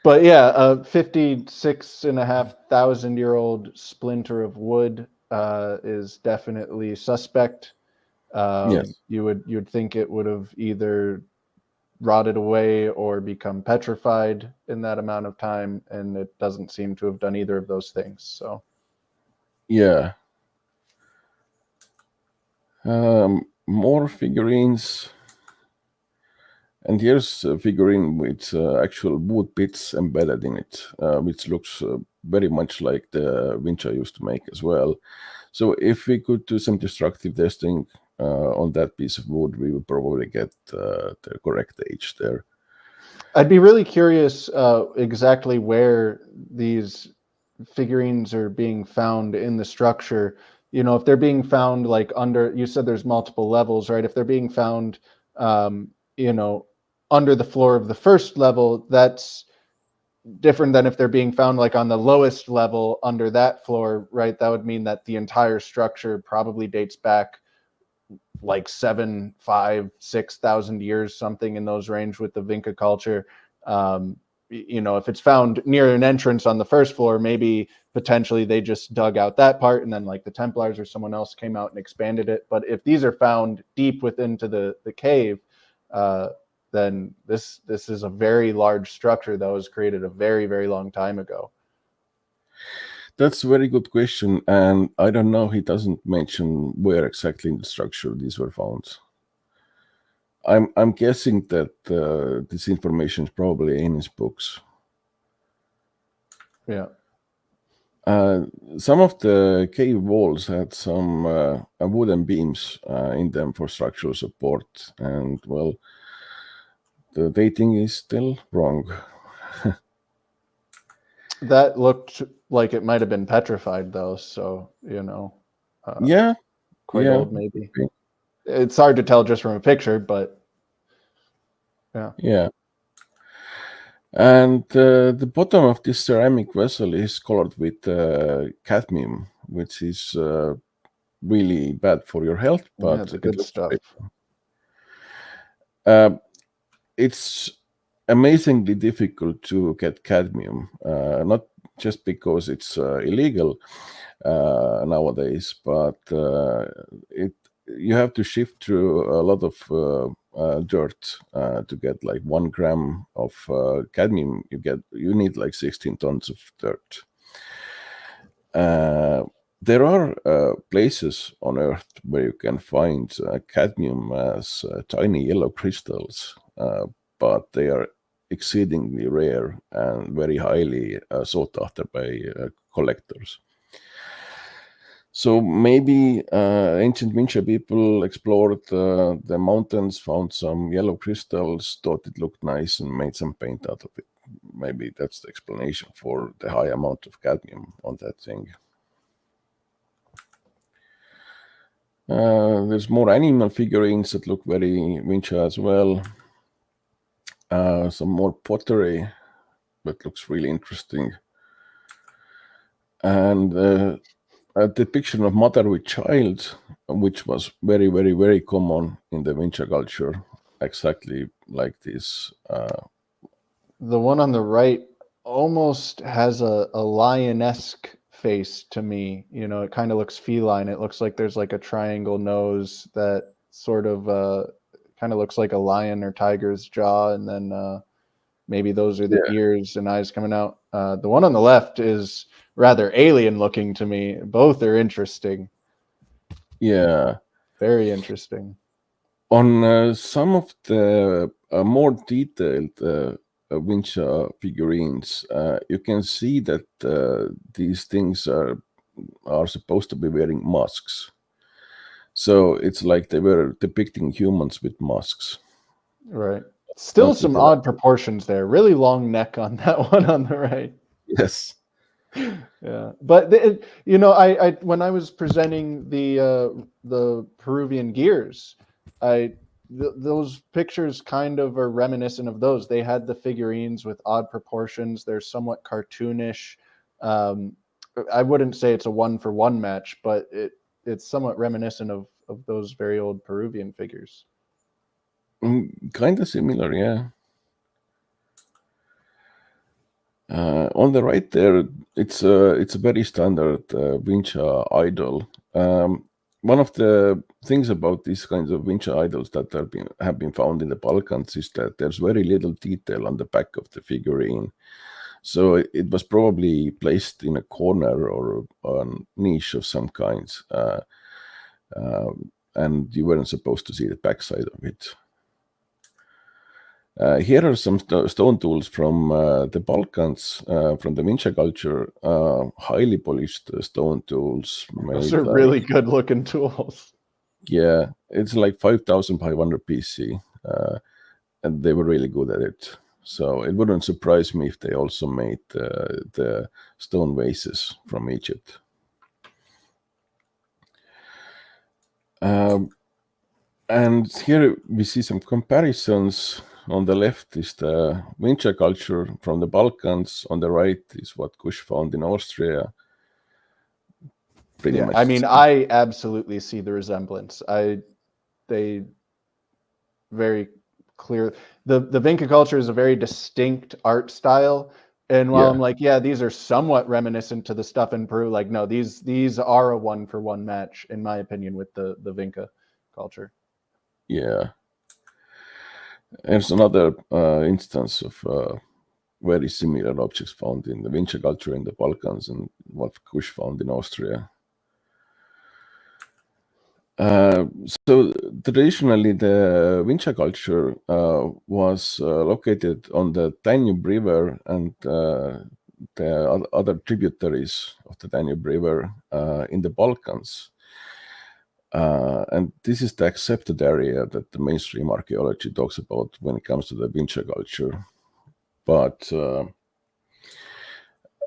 But yeah, a 56,500-year-old splinter of wood is definitely suspect. Yes. You'd think it would have either rotted away or become petrified in that amount of time, and it doesn't seem to have done either of those things. So yeah. More figurines. And here's a figurine with actual wood bits embedded in it, which looks very much like the Vinca used to make as well. So if we could do some destructive testing on that piece of wood, we would probably get the correct age there. I'd be really curious exactly where these figurines are being found in the structure. You know, if they're being found under, you said there's multiple levels, right? If they're being found, under the floor of the first level, that's different than if they're being found on the lowest level under that floor, right? That would mean that the entire structure probably dates back 7,000, 5,000, 6,000 years, something in those range with the Vinca culture. If it's found near an entrance on the first floor, maybe potentially they just dug out that part, and then the Templars or someone else came out and expanded it. But if these are found deep within the cave, then this is a very large structure that was created a very, very long time ago. That's a very good question, and I don't know. He doesn't mention where exactly in the structure these were found. I'm guessing that this information is probably in his books. Yeah. Some of the cave walls had some wooden beams in them for structural support, and well, the dating is still wrong. That looked like it might have been petrified, though. So quite old, maybe. It's hard to tell just from a picture, but yeah. And the bottom of this ceramic vessel is colored with cadmium, which is really bad for your health, Yeah, but the it good looks stuff. great. It's amazingly difficult to get cadmium, not just because it's illegal nowadays, but you have to shift through a lot of dirt to get like 1 gram of cadmium. You need like 16 tons of dirt. There are places on Earth where you can find cadmium as tiny yellow crystals, but they are exceedingly rare and very highly sought after by collectors. So maybe ancient Vinca people explored the mountains, found some yellow crystals, thought it looked nice, and made some paint out of it. Maybe that's the explanation for the high amount of cadmium on that thing. There's more animal figurines that look very Vinca as well. Some more pottery that looks really interesting. And a depiction of mother with child, which was very, very, very common in the Vinca culture, exactly like this. The one on the right almost has a lion-esque face to me. You know, it kind of looks feline. It looks like there's like a triangle nose that sort of kind of looks like a lion or tiger's jaw, and then maybe those are the ears and eyes coming out. The one on the left is rather alien looking to me. Both are interesting. Yeah. Very interesting. On some of the more detailed Vinca figurines, you can see that these things are supposed to be wearing masks. So it's like they were depicting humans with masks. Right. Still Not some literally. odd proportions there. Really long neck on that one on the right. Yes. Yeah, but you know, I when I was presenting the Peruvian gears, those pictures kind of are reminiscent of those. They had the figurines with odd proportions. They're somewhat cartoonish. I wouldn't say it's a 1-for-1 match, but it's somewhat reminiscent of those very old Peruvian figures. Kind of similar, yeah. On the right there, it's a very standard Vinca idol. One of the things about these kinds of Vinca idols that have been found in the Balkans is that there's very little detail on the back of the figurine. So it was probably placed in a corner or a niche of some kinds, and you weren't supposed to see the backside of it. Here are some stone tools from the Balkans, from the Vinca culture, highly polished stone tools. Those are really good looking tools. Yeah, it's like 5,500 PC, and they were really good at it. So it wouldn't surprise me if they also made the stone vases from Egypt. And here we see some comparisons. On the left is the Vinca culture from the Balkans. On the right is what Kusch found in Austria. Pretty much. I mean, I absolutely see the resemblance. They very clear. The Vinca culture is a very distinct art style. And while I'm like, yeah, these are somewhat reminiscent to the stuff in Peru, like, no, these are a 1-for-1 match, in my opinion, with the Vinca culture. Yeah. There's another instance of very similar objects found in the Vinca culture in the Balkans and what Kusch found in Austria. So traditionally, the Vinca culture was located on the Danube River and the other tributaries of the Danube River in the Balkans. And this is the accepted area that the mainstream archaeology talks about when it comes to the Vinca culture. But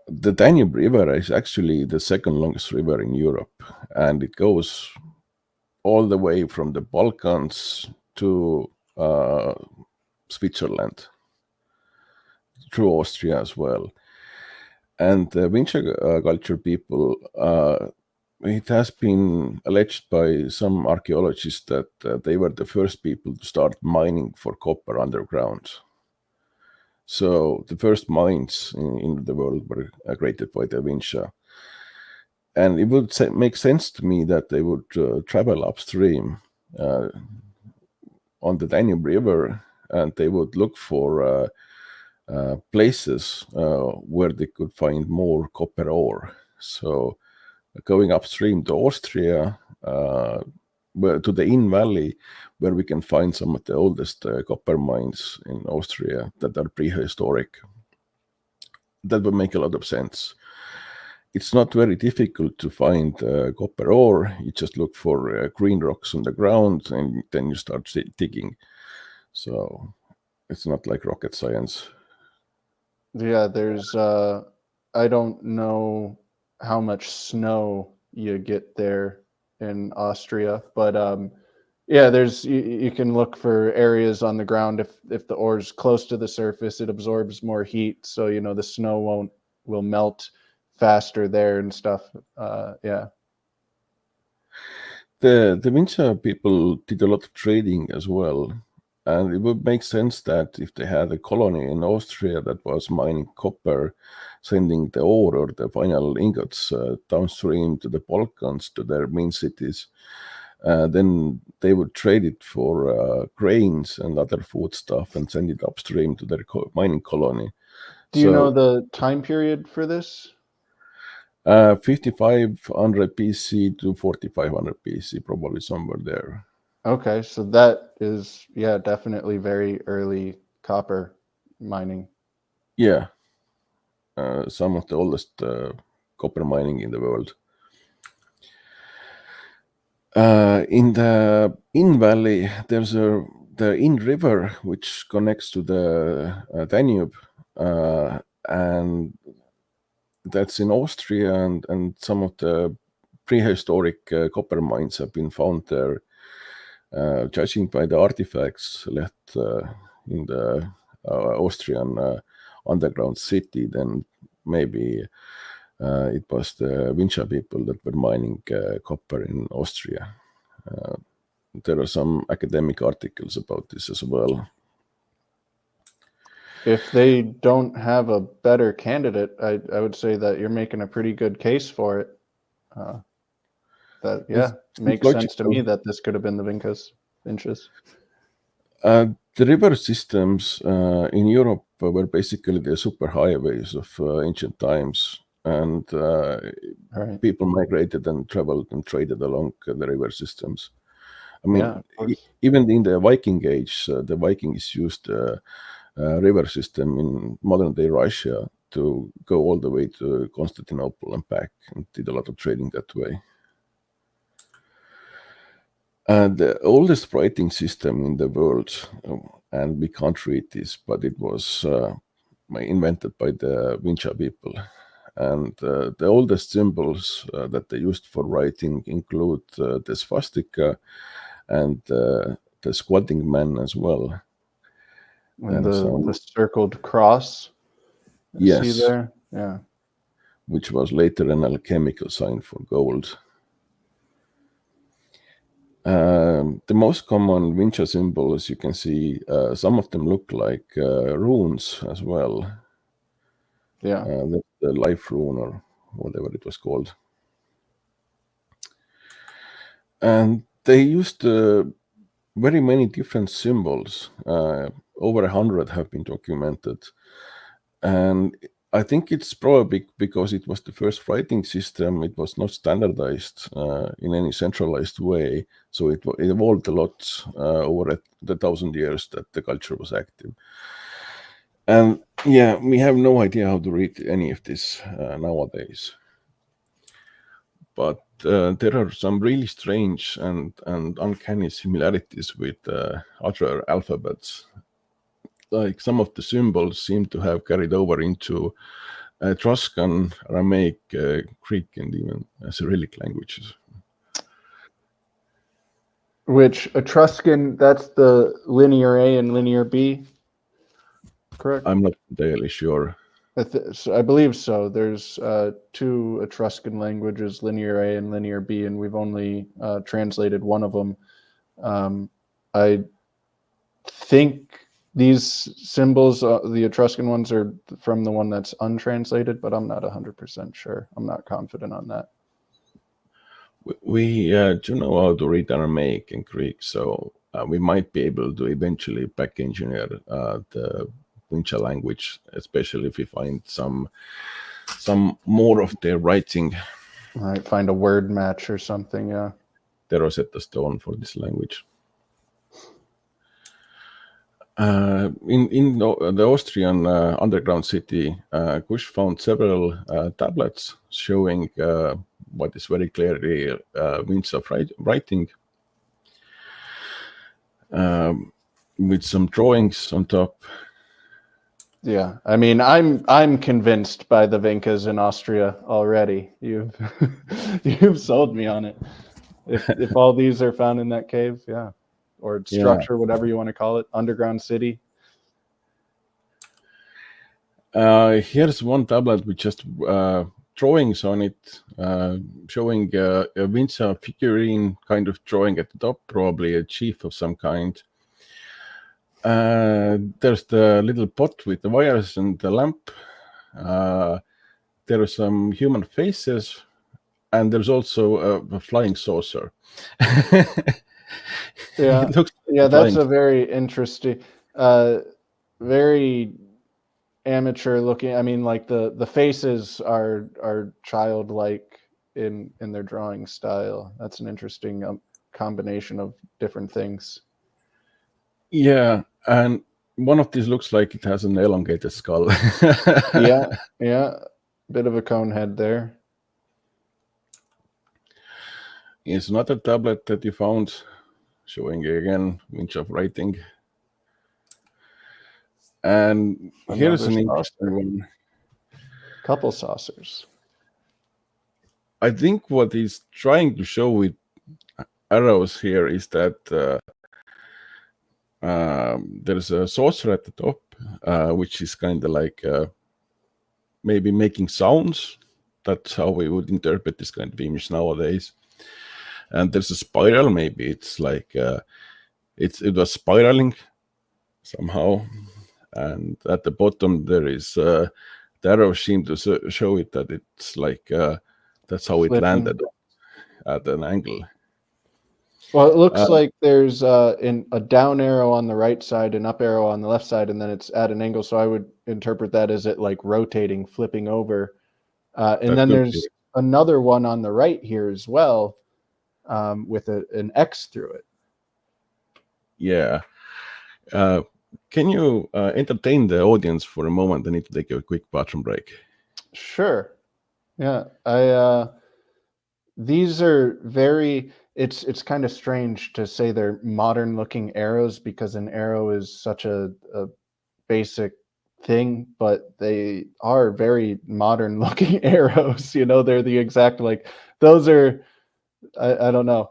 the Danube River is actually the second longest river in Europe, and it goes all the way from the Balkans to Switzerland. through Austria as well. And the Vinca culture people, it has been alleged by some archaeologists that they were the first people to start mining for copper underground. So the first mines in the world were created by the Vinca. And it would make sense to me that they would travel upstream on the Danube River, and they would look for places where they could find more copper ore. So going upstream to Austria, to the Inn Valley, where we can find some of the oldest copper mines in Austria that are prehistoric. That would make a lot of sense. It's not very difficult to find copper ore. You just look for green rocks on the ground, and then you start digging. So it's not like rocket science. Yeah, there's I don't know how much snow you get there in Austria, but yeah, there's you can look for areas on the ground. If the ore is close to the surface, it absorbs more heat, so the snow will melt faster there and stuff. Yeah. The Vinca people did a lot of trading as well. And it would make sense that if they had a colony in Austria that was mining copper, sending the ore or the final ingots downstream to the Balkans, to their main cities, then they would trade it for grains and other food stuff and send it upstream to their mining colony. Do you know the time period for this? 5500 BC to 4500 BC, probably somewhere there. Okay, so that is, yeah, definitely very early copper mining. Yeah, some of the oldest copper mining in the world. In the Inn Valley, there's the Inn River, which connects to the Danube, and that's in Austria, and some of the prehistoric copper mines have been found there. Judging by the artifacts left in the Austrian underground city, then maybe it was the Vinca people that were mining copper in Austria. There are some academic articles about this as well. If they don't have a better candidate, I would say that you're making a pretty good case for it. That makes sense to me that this could have been the Vincas. The river systems in Europe were basically the superhighways of ancient times, and people migrated and traveled and traded along the river systems. I mean, even in the Viking Age, the Vikings used a river system in modern-day Russia to go all the way to Constantinople and back, and did a lot of trading that way. The oldest writing system in the world, and we can't read this, but it was invented by the Vinca people. And the oldest symbols that they used for writing include the swastika and the squatting man as well. And the circled cross. Yes. See there? Yeah. Which was later an alchemical sign for gold. The most common Vinca symbols, you can see, some of them look like runes as well. Yeah. The life rune or whatever it was called. And they used very many different symbols. Over 100 have been documented. And I think it's probably because it was the first writing system. It was not standardized in any centralized way. So it evolved a lot over the 1,000 years that the culture was active. And yeah, we have no idea how to read any of this nowadays. But there are some really strange and uncanny similarities with other alphabets. Like some of the symbols seem to have carried over into Etruscan, Aramaic, Greek, and even Cyrillic languages. Which Etruscan, that's the linear A and linear B? Correct. I'm not entirely sure. I believe so. There's 2 Etruscan languages, Linear A and Linear B, and we've only translated one of them. I think these symbols, the Etruscan ones, are from the one that's untranslated, but I'm not 100% sure. I'm not confident on that. We do know how to read Aramaic and Greek, so we might be able to eventually back engineer the Vinca language, especially if we find some more of their writing. Might find a word match or something, yeah. The Rosetta Stone for this language. In the Austrian underground city, Kusch found several tablets showing what is very clearly Vinca writing, with some drawings on top. Yeah, I mean, I'm convinced by the Vincas in Austria already. You've you've sold me on it. If all these are found in that cave, yeah, or structure, whatever you want to call it, underground city. Here's one tablet with just drawings on it, showing a Vinca figurine kind of drawing at the top, probably a chief of some kind. There's the little pot with the wires and the lamp. There are some human faces, and there's also a flying saucer. Yeah, that's a very interesting, very amateur looking. I mean, like the faces are childlike in their drawing style. That's an interesting combination of different things. Yeah, and one of these looks like it has an elongated skull. yeah, bit of a cone head there. Here's another tablet that you found, showing again Vinca writing. And here's an interesting one. Couple saucers. I think what he's trying to show with arrows here is that there's a saucer at the top, which is kind of like maybe making sounds. That's how we would interpret this kind of image nowadays. And there's a spiral. Maybe it's like it was spiraling somehow. And at the bottom there is the arrows seem to show it that it's like that's how it landed at an angle. Well, it looks like there's a down arrow on the right side, an up arrow on the left side, and then it's at an angle. So I would interpret that as it like rotating, flipping over. And then there's another one on the right here as well, with an X through it. Yeah. Can you entertain the audience for a moment? I need to take a quick bathroom break. Sure. Yeah, these are very. It's kind of strange to say they're modern looking arrows because an arrow is such a basic thing, but they are very modern looking arrows. You know, they're the exact, like, those are, I don't know.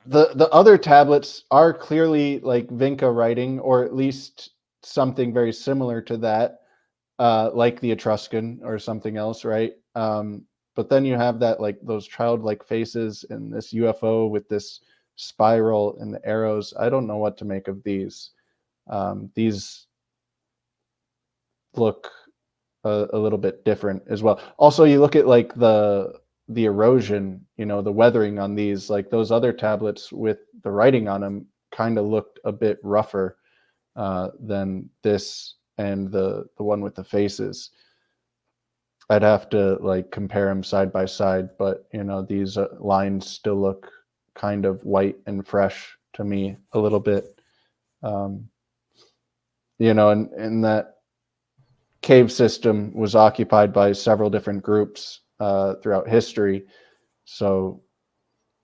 The other tablets are clearly like Vinca writing, or at least something very similar to that, like the Etruscan or something else, right? But then you have that, like, those childlike faces and this UFO with this spiral and the arrows. I don't know what to make of these. These look a little bit different as well. Also, you look at like the erosion, you know, the weathering on these, like those other tablets with the writing on them kind of looked a bit rougher than this and the one with the faces. I'd have to like compare them side by side, but you know, these lines still look kind of white and fresh to me a little bit. You know, and that cave system was occupied by several different groups throughout history. So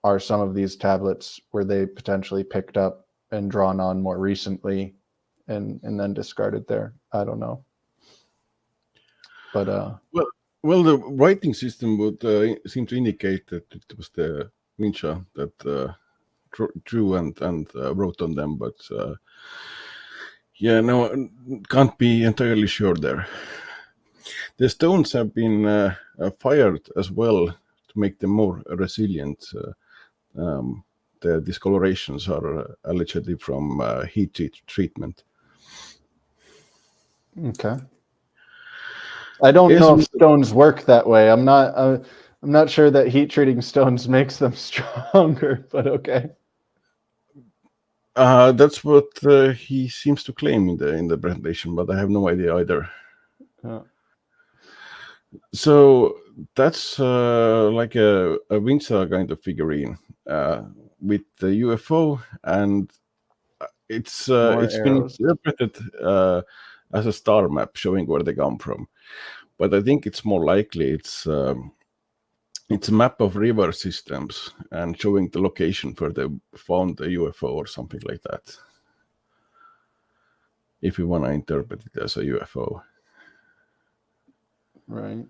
are some of these tablets, were they potentially picked up and drawn on more recently and then discarded there? I don't know. But well, the writing system would seem to indicate that it was the Vinca that drew and wrote on them, but Yeah, no, can't be entirely sure there. The stones have been fired as well to make them more resilient. The discolorations are allegedly from heat treatment. Okay. I don't Yes, know if stones work that way. I'm not sure that heat treating stones makes them stronger, but okay. that's what he seems to claim in the presentation, but I have no idea either. So that's like a Vinca kind of figurine with the UFO, and it's been arrows. interpreted as a star map showing where they come from. But I think it's more likely it's a map of river systems and showing the location where they found the UFO or something like that. If you want to interpret it as a UFO. Right.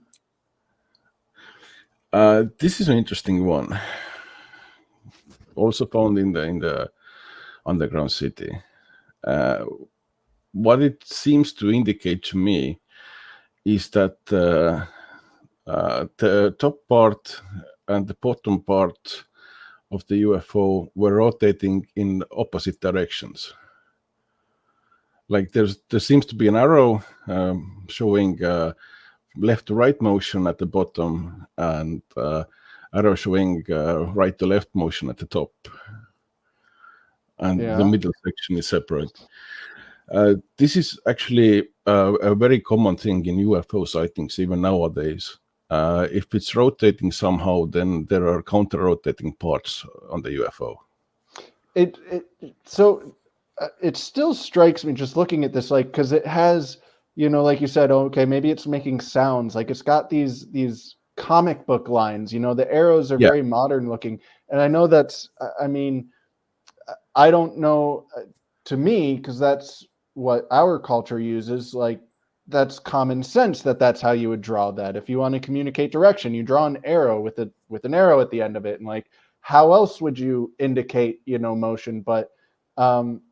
This is an interesting one. Also found in the underground city. What it seems to indicate to me is that the top part and the bottom part of the UFO were rotating in opposite directions. Like there seems to be an arrow showing left to right motion at the bottom and arrow showing right to left motion at the top. And the middle section is separate. This is actually a very common thing in UFO sightings, even nowadays. If it's rotating somehow, then there are counter-rotating parts on the UFO. It still strikes me just looking at this, like, because it has, like you said, okay, maybe it's making sounds. Like it's got these comic book lines. The arrows are very modern looking, and I know that's. I mean, I don't know. To me, because that's what our culture uses. Like that's common sense that's how you would draw that. If you want to communicate direction, you draw an arrow with an arrow at the end of it, and like how else would you indicate motion? But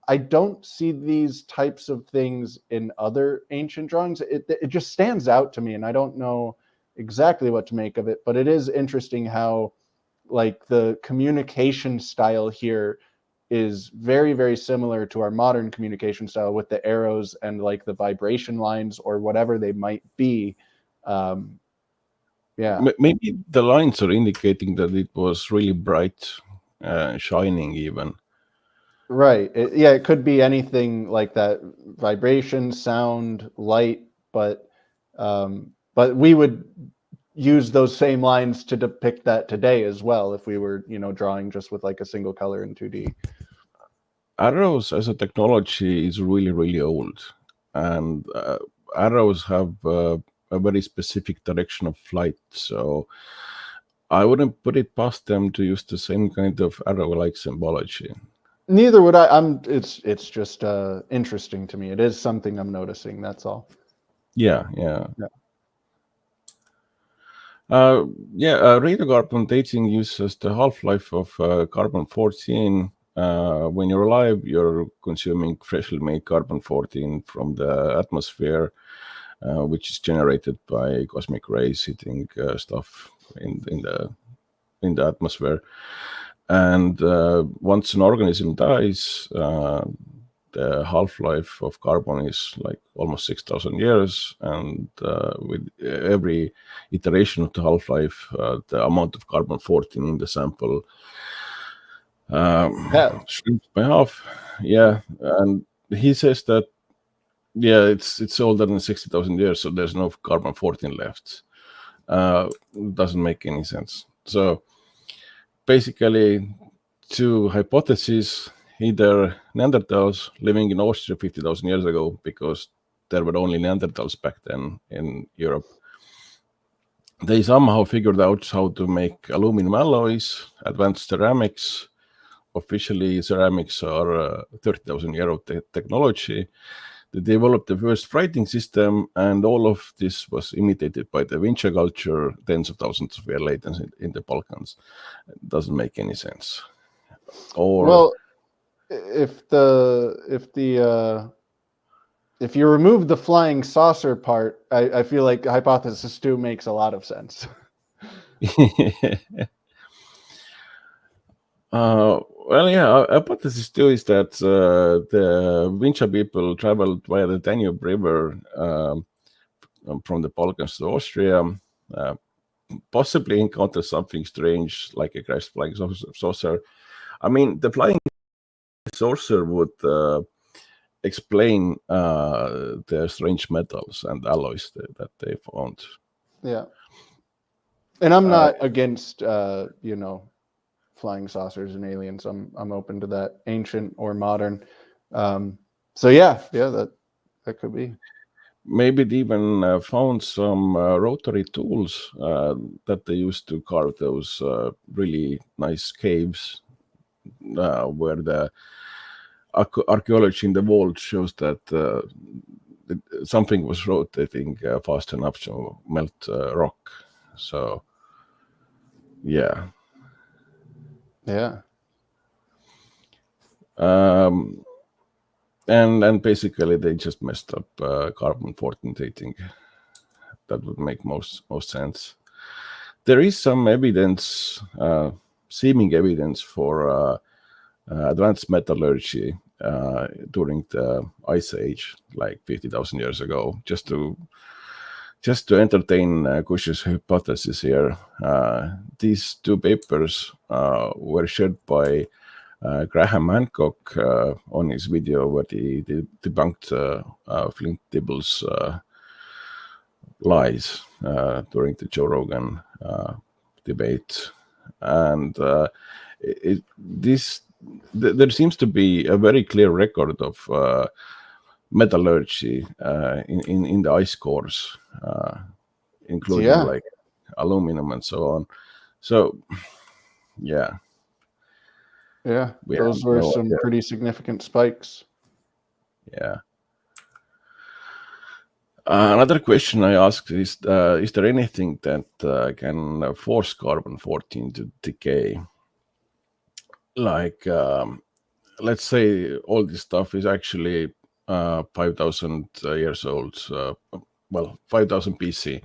I don't see these types of things in other ancient drawings. It just stands out to me, and I don't know exactly what to make of it. But it is interesting how like the communication style here is very, very similar to our modern communication style with the arrows and like the vibration lines or whatever they might be. Maybe the lines are indicating that it was really bright, shining even. Right. It could be anything like that: vibration, sound, light. But we would use those same lines to depict that today as well if we were drawing just with like a single color in 2D. Arrows as a technology is really, really old, and arrows have a very specific direction of flight. So I wouldn't put it past them to use the same kind of arrow-like symbology. Neither would I. It's just interesting to me. It is something I'm noticing. That's all. Yeah. Radiocarbon dating uses the half-life of carbon-14. When you're alive, you're consuming freshly made carbon-14 from the atmosphere, which is generated by cosmic rays hitting stuff in the atmosphere. And once an organism dies, the half-life of carbon is like almost 6,000 years, and with every iteration of the half-life, the amount of carbon-14 in the sample shrinks by half. Yeah, and he says that it's older than 60,000 years, so there's no carbon-14 left. Doesn't make any sense. So basically, two hypotheses: either Neanderthals living in Austria 50,000 years ago, because there were only Neanderthals back then in Europe. They somehow figured out how to make aluminum alloys, advanced ceramics. Officially, ceramics are 30,000-year-old technology. They developed the first writing system, and all of this was imitated by the Vinca culture tens of thousands of years later in the Balkans. It doesn't make any sense. Well, if the if you remove the flying saucer part, I feel like hypothesis 2 makes a lot of sense. Well, yeah, hypothesis 2 is that the Vinca people traveled via the Danube River from the Balkans to Austria, possibly encountered something strange like a crashed flying saucer. I mean, the flying saucer would explain the strange metals and alloys that they found. Yeah. And I'm not against, flying saucers and aliens. I'm open to that, ancient or modern. So yeah, that could be. Maybe they even found some rotary tools that they used to carve those really nice caves where the archaeology in the vault shows that something was rotating fast enough to melt rock. So, yeah. Yeah. And basically they just messed up carbon-14 dating. That would make most sense. There is some evidence, seeming evidence for advanced metallurgy during the Ice Age, like 50,000 years ago. Just to entertain Kusch's hypothesis here, these two papers were shared by Graham Hancock on his video where he debunked Flint Dibble's lies during the Joe Rogan debate. And there seems to be a very clear record of metallurgy in the ice cores, including like aluminum and so on. So, yeah. Yeah, those were some pretty significant spikes. Yeah. Another question I asked is there anything that can force carbon-14 to decay? Like, let's say all this stuff is actually 5,000 years old. 5,000 BC.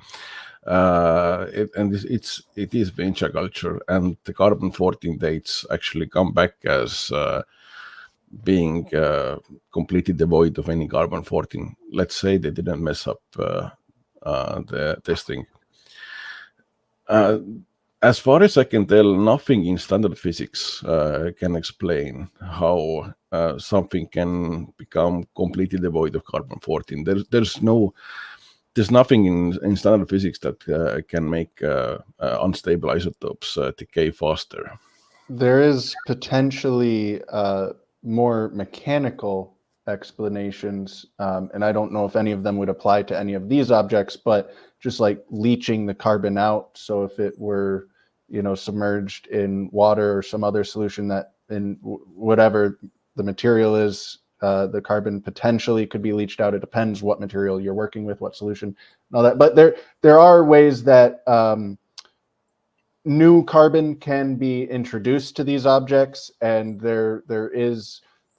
It is Vinca culture, and the carbon-14 dates actually come back as being completely devoid of any carbon-14. Let's say they didn't mess up the testing. As far as I can tell, nothing in standard physics can explain how something can become completely devoid of carbon-14. There's nothing in standard physics that can make unstable isotopes decay faster. There is potentially more mechanical explanations, and I don't know if any of them would apply to any of these objects, but just like leaching the carbon out. So if it were, submerged in water or some other solution that in whatever the material is, the carbon potentially could be leached out. It depends what material you're working with, what solution, and all that. But there are ways that new carbon can be introduced to these objects, and there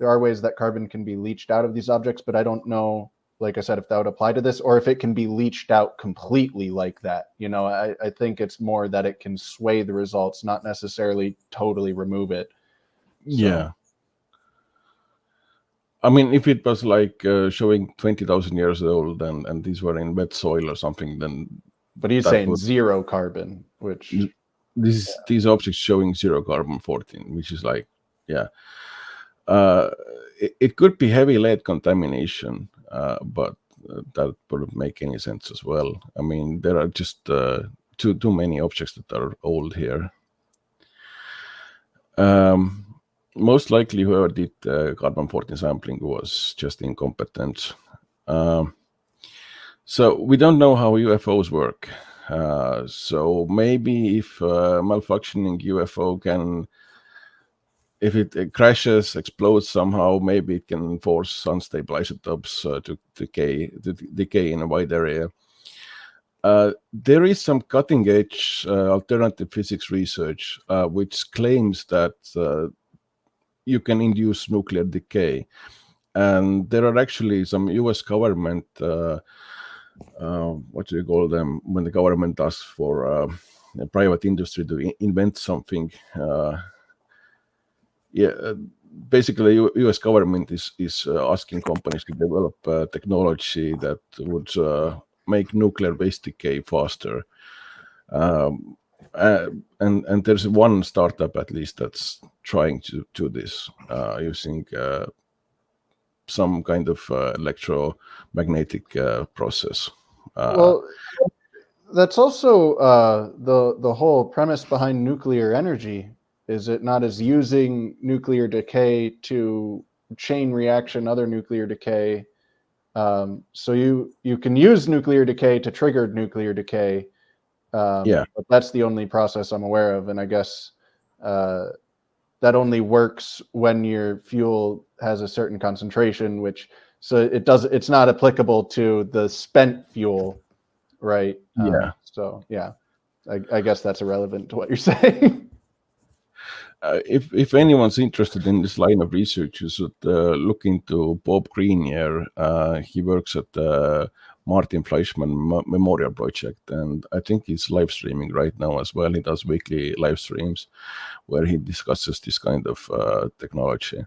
are ways that carbon can be leached out of these objects. But I don't know, like I said, if that would apply to this or if it can be leached out completely like that. I think it's more that it can sway the results, not necessarily totally remove it. So. Yeah. I mean, if it was like showing 20,000 years old and these were in wet soil or something, then. But he's saying zero carbon, which. These objects showing zero carbon-14, which is like, yeah. It could be heavy lead contamination, but that wouldn't make any sense as well. I mean, there are just too many objects that are old here. Most likely whoever did carbon-14 sampling was just incompetent. So we don't know how UFOs work. So maybe if malfunctioning UFO can, if it crashes, explodes somehow, maybe it can force unstable isotopes to decay in a wide area. There is some cutting-edge alternative physics research which claims that you can induce nuclear decay. And there are actually some US government, what do you call them, when the government asks for a private industry to invent something. Basically, US government is asking companies to develop technology that would make nuclear waste decay faster. And there's one startup at least that's trying to do this using some kind of electromagnetic process. Well, that's also the whole premise behind nuclear energy, is it not, as using nuclear decay to chain reaction other nuclear decay. So you can use nuclear decay to trigger nuclear decay. Yeah. But that's the only process I'm aware of, and I guess that only works when your fuel has a certain concentration, it's not applicable to the spent fuel, right? Yeah. So yeah, I guess that's irrelevant to what you're saying. If anyone's interested in this line of research, you should look into Bob Grenier. He works at the Martin Fleischmann Memorial Project, and I think he's live streaming right now as well. He does weekly live streams where he discusses this kind of technology.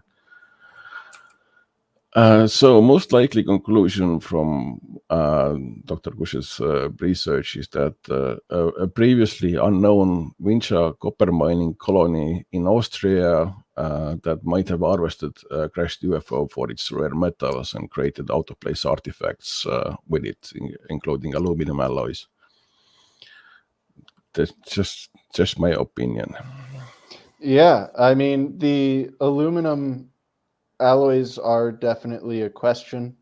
So most likely conclusion from Dr. Kusch's research is that a previously unknown Vinca copper mining colony in Austria that might have harvested a crashed UFO for its rare metals and created out-of-place artifacts with it, including aluminum alloys. That's just my opinion. Yeah, I mean, the aluminum alloys are definitely a question.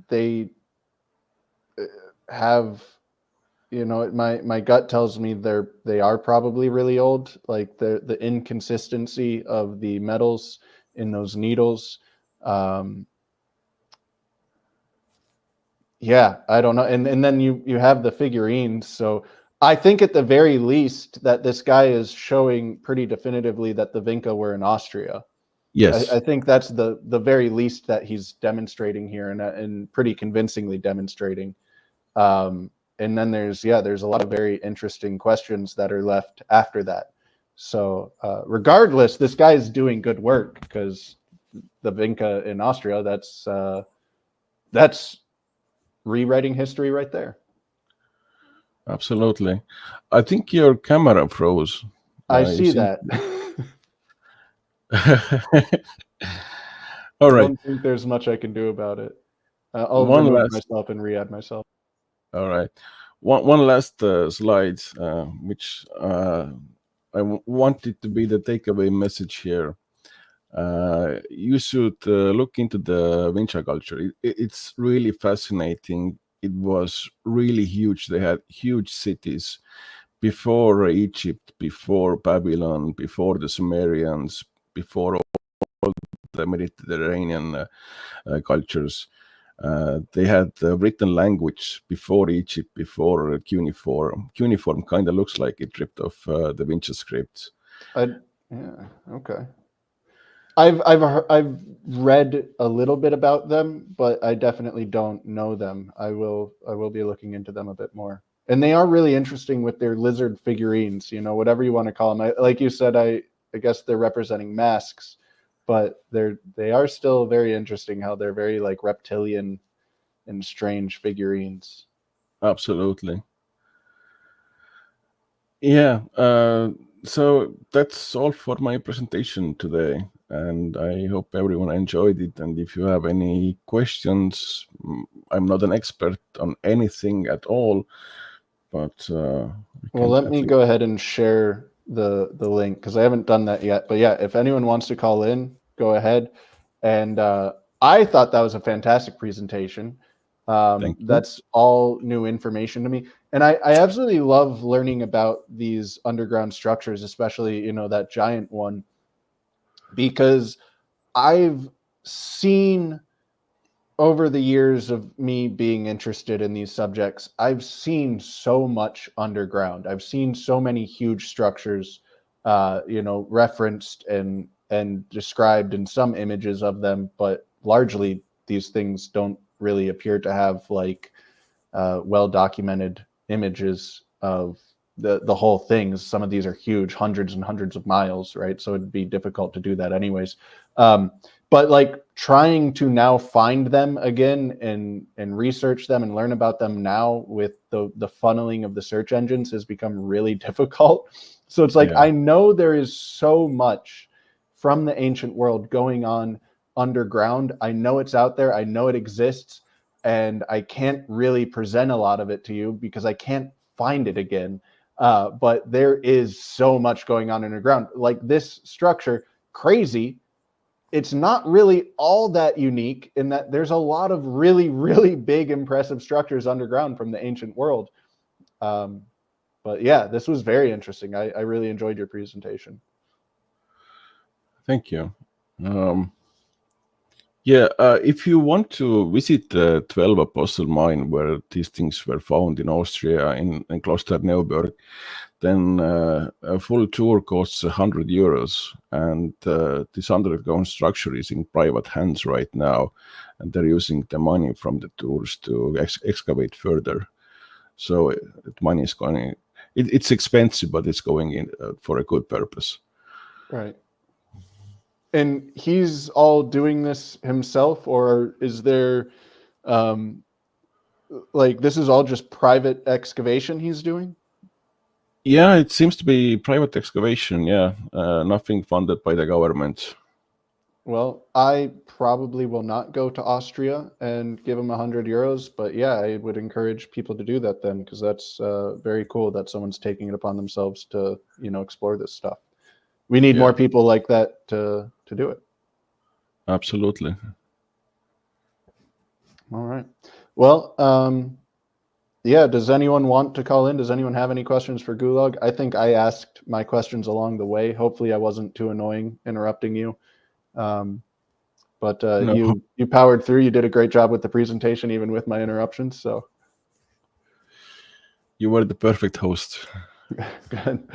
They have, my gut tells me they are probably really old. Like the inconsistency of the metals in those needles. Yeah, I don't know. And then you have the figurines. So I think at the very least that this guy is showing pretty definitively that the Vinca were in Austria. Yes. I think that's the very least that he's demonstrating here, and pretty convincingly demonstrating. And then there's a lot of very interesting questions that are left after that. So regardless, this guy is doing good work, because the Vinca in Austria, that's rewriting history right there. Absolutely. I think your camera froze. I see that. All right. I don't think there's much I can do about it. I'll One remove last. myself and re-add myself. All right. One last slide, which I wanted to be the takeaway message here. You should look into the Vinca culture. It's really fascinating. It was really huge. They had huge cities before Egypt, before Babylon, before the Sumerians, before all the Mediterranean cultures. They had written language before Egypt, before cuneiform. Cuneiform kind of looks like it ripped off the Vinca script. Yeah, okay. I've read a little bit about them, but I definitely don't know them. I will be looking into them a bit more. And they are really interesting with their lizard figurines, whatever you want to call them. Like you said, I guess they're representing masks, but they are still very interesting how they're very like reptilian and strange figurines. Absolutely. Yeah. So that's all for my presentation today, and I hope everyone enjoyed it. And if you have any questions, I'm not an expert on anything at all, but well, let me go ahead and share the link, because I haven't done that yet. But yeah, if anyone wants to call in, go ahead. And I thought that was a fantastic presentation. That's all new information to me. And I absolutely love learning about these underground structures, especially, that giant one, because I've seen over the years of me being interested in these subjects, I've seen so much underground. I've seen so many huge structures, referenced and and described in some images of them, but largely these things don't really appear to have like well documented images of the whole things. Some of these are huge, hundreds and hundreds of miles, right? So it'd be difficult to do that anyways. But like trying to now find them again and research them and learn about them now with the funneling of the search engines has become really difficult. So it's like, I know there is so much from the ancient world going on underground. I know it's out there. I know it exists. And I can't really present a lot of it to you because I can't find it again. But there is so much going on underground. Like this structure, crazy. It's not really all that unique in that there's a lot of really, really big, impressive structures underground from the ancient world. But yeah, this was very interesting. I really enjoyed your presentation. Thank you. If you want to visit the 12 Apostle mine where these things were found in Austria, in Kloster Neuburg, then a full tour costs €100, and this underground structure is in private hands right now, and they're using the money from the tours to excavate further. So the money is going. It's expensive, but it's going in for a good purpose. Right. And he's all doing this himself, or is there, like, this is all just private excavation he's doing? Yeah, it seems to be private excavation. Yeah, nothing funded by the government. Well, I probably will not go to Austria and give him €100, but yeah, I would encourage people to do that then, because that's very cool that someone's taking it upon themselves to, explore this stuff. We need more people like that to do it. Absolutely. All right. Well, yeah, does anyone want to call in? Does anyone have any questions for Gulag? I think I asked my questions along the way. Hopefully I wasn't too annoying interrupting you. But no. You powered through. You did a great job with the presentation, even with my interruptions. So you were the perfect host. Good.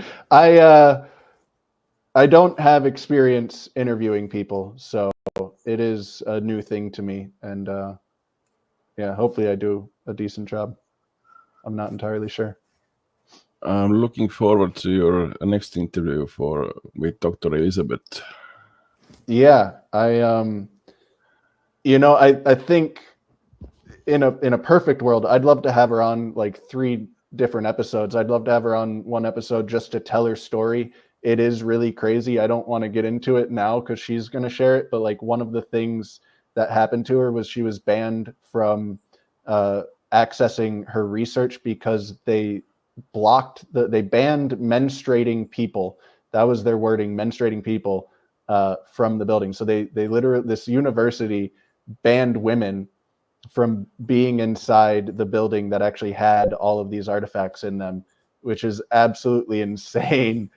I don't have experience interviewing people, so it is a new thing to me. And yeah, hopefully I do a decent job. I'm not entirely sure. I'm looking forward to your next interview with Dr. Elizabeth. Yeah, I think in a perfect world, I'd love to have her on like 3 different episodes. I'd love to have her on one episode just to tell her story. It is really crazy. I don't want to get into it now because she's going to share it. But like one of the things that happened to her was she was banned from accessing her research because they banned menstruating people. That was their wording, menstruating people from the building. So they literally, this university banned women from being inside the building that actually had all of these artifacts in them, which is absolutely insane.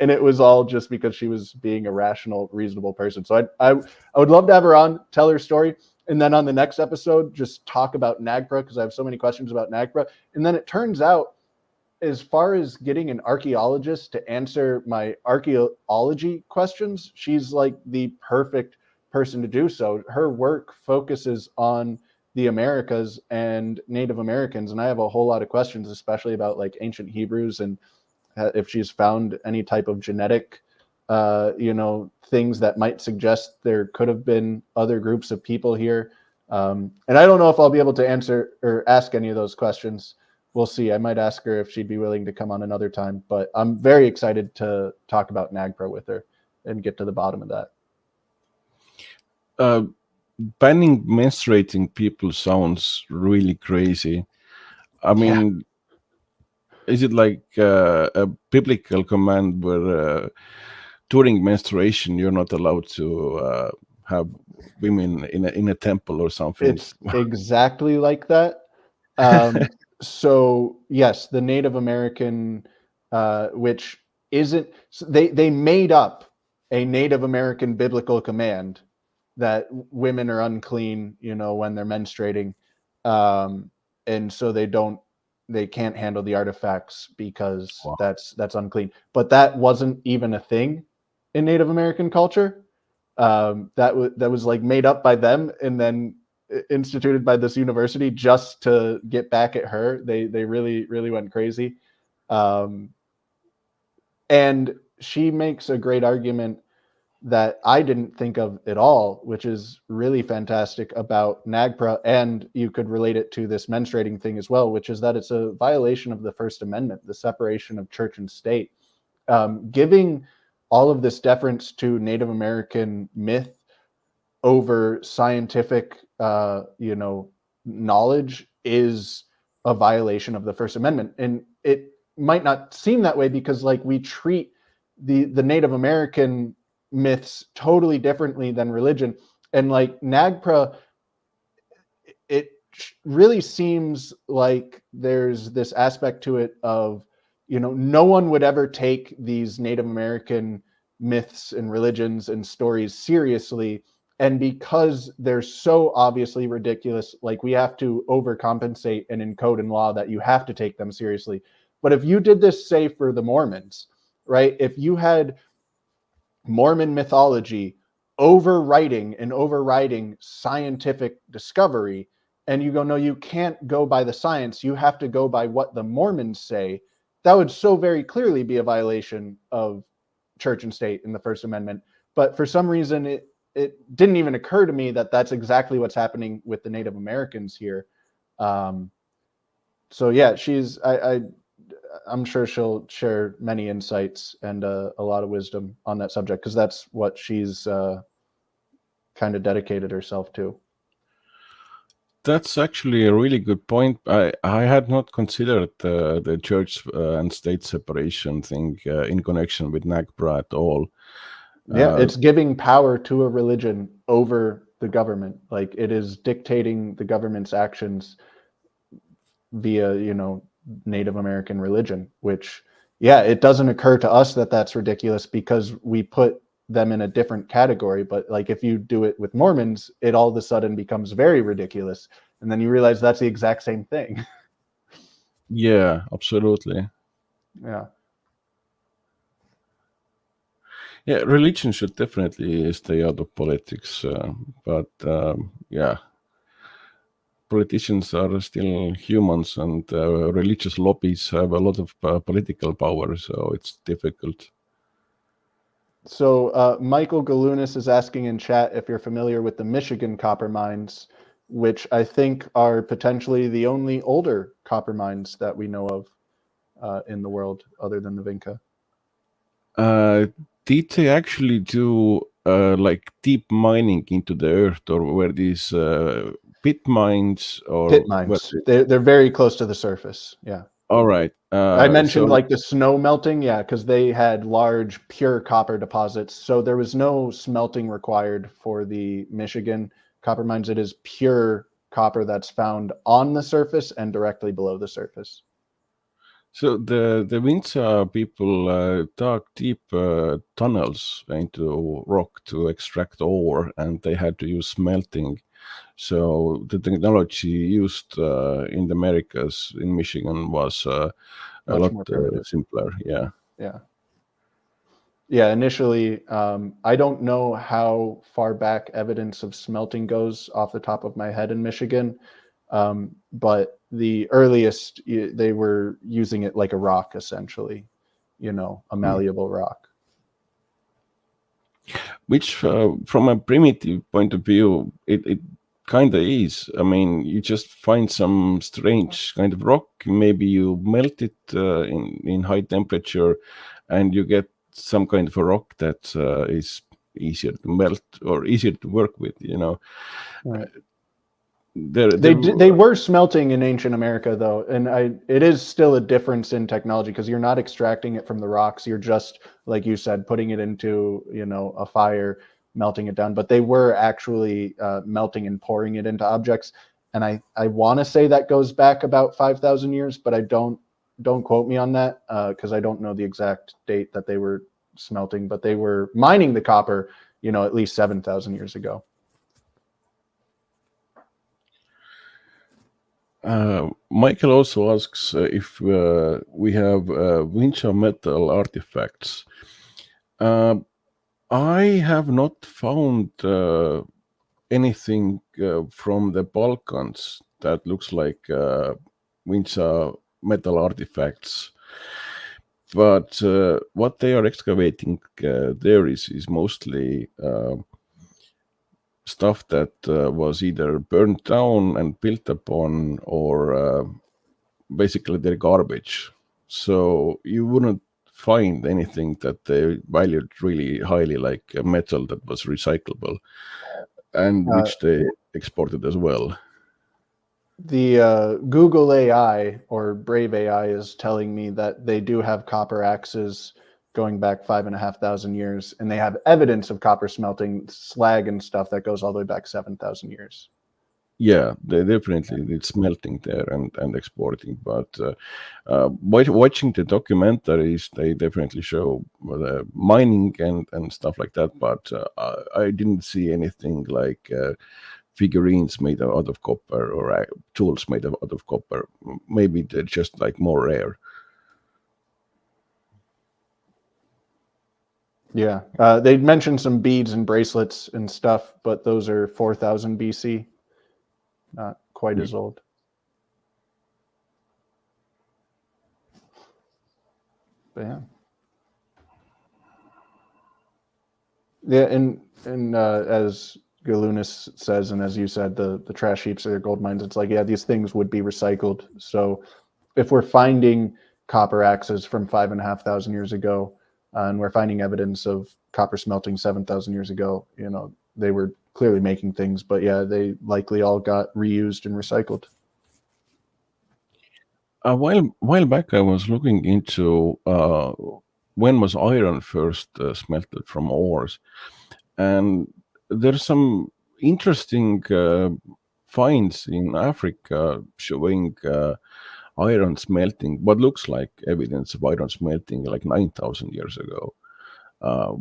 And it was all just because she was being a rational, reasonable person. So I would love to have her on, tell her story, and then on the next episode, just talk about NAGPRA, because I have so many questions about NAGPRA. And then it turns out, as far as getting an archaeologist to answer my archaeology questions, she's like the perfect person to do so. Her work focuses on the Americas and Native Americans, and I have a whole lot of questions, especially about like ancient Hebrews and if she's found any type of genetic things that might suggest there could have been other groups of people here. And I don't know if I'll be able to answer or ask any of those questions. We'll see. I might ask her if she'd be willing to come on another time, but I'm very excited to talk about NAGPRA with her and get to the bottom of that. Banning menstruating people sounds really crazy. I mean, is it like a biblical command where during menstruation you're not allowed to have women in a temple or something? It's exactly like that. So yes, the Native American, which isn't, they made up a Native American biblical command that women are unclean, when they're menstruating, and so they can't handle the artifacts because that's unclean. But that wasn't even a thing in Native American culture that was like made up by them and then instituted by this university just to get back at her. They really went crazy. And she makes a great argument that I didn't think of at all, which is really fantastic about NAGPRA, and you could relate it to this menstruating thing as well, which is that it's a violation of the First Amendment, the separation of church and state. Giving all of this deference to Native American myth over scientific, knowledge is a violation of the First Amendment. And it might not seem that way because like we treat the Native American myths totally differently than religion. And like NAGPRA, it really seems like there's this aspect to it of, no one would ever take these Native American myths and religions and stories seriously. And because they're so obviously ridiculous, like we have to overcompensate and encode in law that you have to take them seriously. But if you did this, say, for the Mormons, right? If you had Mormon mythology overriding scientific discovery, and you go, no, you can't go by the science, you have to go by what the Mormons say, that would so very clearly be a violation of church and state in the First Amendment. But for some reason, it didn't even occur to me that that's exactly what's happening with the Native Americans here. So yeah, I'm sure she'll share many insights and a lot of wisdom on that subject, because that's what she's kind of dedicated herself to. That's actually a really good point. I had not considered the church and state separation thing in connection with NAGPRA at all. Yeah, it's giving power to a religion over the government. Like it is dictating the government's actions via, Native American religion, which, yeah, it doesn't occur to us that that's ridiculous because we put them in a different category. But like if you do it with Mormons, it all of a sudden becomes very ridiculous. And then you realize that's the exact same thing. Yeah, absolutely. Yeah. Yeah, religion should definitely stay out of politics. But yeah, politicians are still humans, and religious lobbies have a lot of political power, so it's difficult. So Michael Galunas is asking in chat if you're familiar with the Michigan copper mines, which I think are potentially the only older copper mines that we know of in the world other than the Vinca. Did they actually do like deep mining into the earth, or were these pit mines? Or pit mines? They're very close to the surface. Yeah. All right. I mentioned like the snow melting, yeah, because they had large pure copper deposits. So there was no smelting required for the Michigan copper mines. It is pure copper that's found on the surface and directly below the surface. So the Vinca people dug deep tunnels into rock to extract ore, and they had to use smelting. So the technology used in the Americas, in Michigan, was a lot simpler. Yeah. Yeah. Yeah. Initially, I don't know how far back evidence of smelting goes off the top of my head in Michigan. But the earliest, they were using it like a rock, essentially, a malleable rock. Which, from a primitive point of view, it kind of is. I mean, you just find some strange kind of rock, maybe you melt it in high temperature, and you get some kind of a rock that is easier to melt or easier to work with, Right. They were smelting in ancient America, though, and it is still a difference in technology because you're not extracting it from the rocks. You're just, like you said, putting it into a fire, melting it down. But they were actually melting and pouring it into objects, and I want to say that goes back about 5,000 years, but I don't quote me on that because I don't know the exact date that they were smelting. But they were mining the copper, at least 7,000 years ago. Michael also asks if we have Vinca metal artifacts. I have not found anything from the Balkans that looks like Vinca metal artifacts. But what they are excavating there is mostly stuff that was either burned down and built upon, or basically they're garbage. So you wouldn't find anything that they valued really highly, like a metal that was recyclable and which they exported as well. The Google AI or Brave AI is telling me that they do have copper axes going back 5,500 years, and they have evidence of copper smelting, slag and stuff that goes all the way back 7,000 years. Yeah, they definitely it's smelting there and exporting. But watching the documentaries, they definitely show mining and stuff like that. But I didn't see anything like figurines made out of copper or tools made out of copper. Maybe they're just like more rare. Yeah, they mentioned some beads and bracelets and stuff, but those are 4,000 BC, not quite as old. But yeah, and as Galunas says, and as you said, the trash heaps are gold mines. It's like, yeah, these things would be recycled. So if we're finding copper axes from 5,500 years ago, and we're finding evidence of copper smelting 7,000 years ago, you know, they were clearly making things, but yeah, they likely all got reused and recycled. A while back, I was looking into when was iron first smelted from ores, and there's some interesting finds in Africa showing iron smelting, what looks like evidence of iron smelting like 9,000 years ago.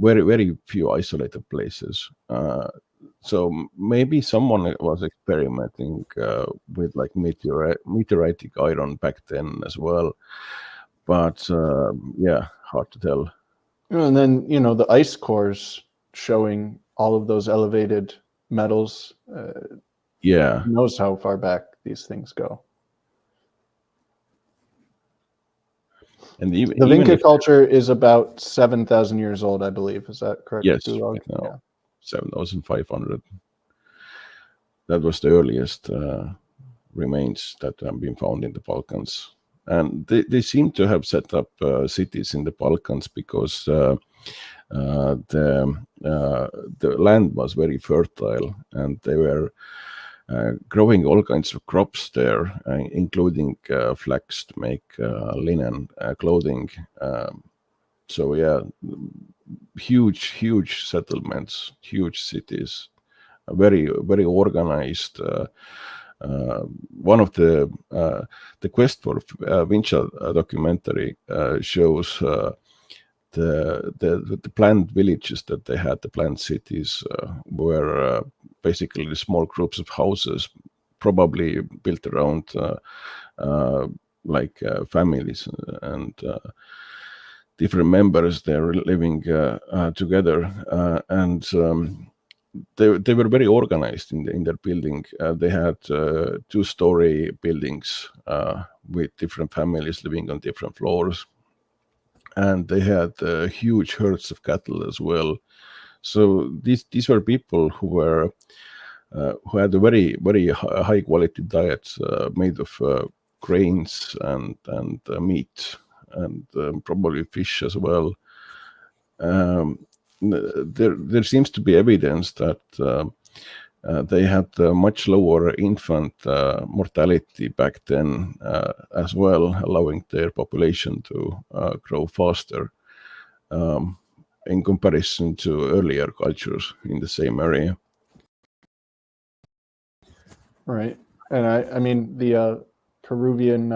Very few isolated places. So maybe someone was experimenting with like meteoritic iron back then as well. But yeah, hard to tell. And then, you know, the ice cores showing all of those elevated metals. Yeah. Who knows how far back these things go. And the Vinca culture is about 7,000 years old, I believe. Is that correct? Yes, right now, yeah. 7,500. That was the earliest remains that have been found in the Balkans. And they seem to have set up cities in the Balkans because the land was very fertile, and they were growing all kinds of crops there, including flax to make linen clothing. So yeah, huge settlements, huge cities, very organized. One of the Quest for Vinca documentary shows the planned villages that they had, the planned cities, were basically the small groups of houses, probably built around like families and different members there living together, and they were very organized in their building. They had 2-story buildings with different families living on different floors, and they had huge herds of cattle as well. So these were people who had a very high quality diet made of grains and meat and probably fish as well. There seems to be evidence that they had much lower infant mortality back then as well, allowing their population to grow faster in comparison to earlier cultures in the same area. Right. And I mean, the Peruvian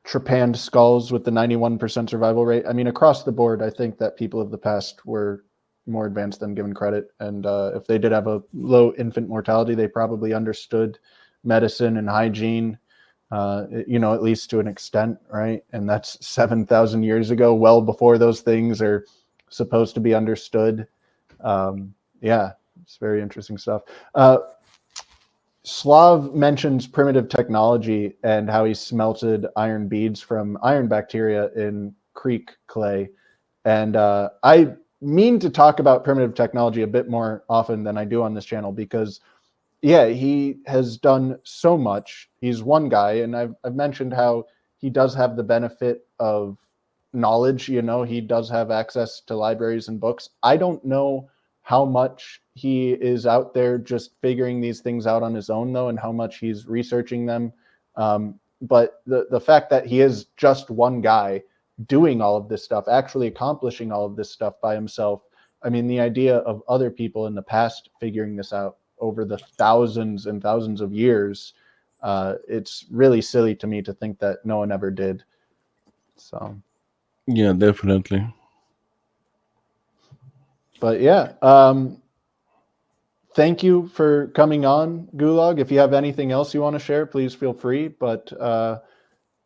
trepanned skulls with the 91% survival rate. I mean, across the board, I think that people of the past were more advanced than given credit. And if they did have a low infant mortality, they probably understood medicine and hygiene, you know, at least to an extent, right? And that's 7,000 years ago, well before those things are supposed to be understood. Yeah, it's very interesting stuff. Slav mentions primitive technology and how he smelted iron beads from iron bacteria in creek clay. And I mean to talk about primitive technology a bit more often than I do on this channel because, yeah, he has done so much. He's one guy, and I've mentioned how he does have the benefit of knowledge. You know, he does have access to libraries and books. I don't know how much he is out there just figuring these things out on his own, though, and how much he's researching them. But the fact that he is just one guy doing all of this stuff, actually accomplishing all of this stuff by himself. I mean, the idea of other people in the past figuring this out over the thousands and thousands of years, it's really silly to me to think that no one ever did. So, yeah, definitely. But yeah, thank you for coming on, Gulag. If you have anything else you want to share, please feel free. But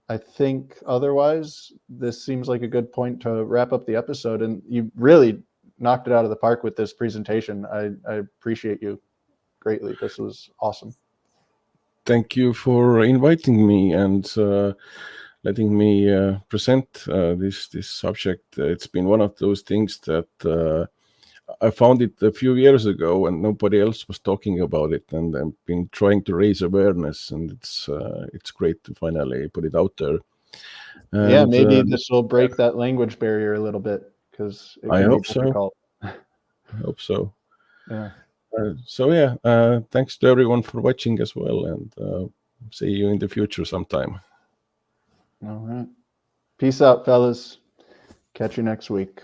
I think otherwise, this seems like a good point to wrap up the episode. And you really knocked it out of the park with this presentation. I appreciate you greatly. This was awesome. Thank you for inviting me and letting me present this subject. It's been one of those things that I found it a few years ago, and nobody else was talking about it. And I've been trying to raise awareness, and it's great to finally put it out there. And, yeah, maybe this will break that language barrier a little bit because it can be difficult. I hope so. Yeah. So yeah, thanks to everyone for watching as well, and see you in the future sometime. All right. Peace out, fellas. Catch you next week.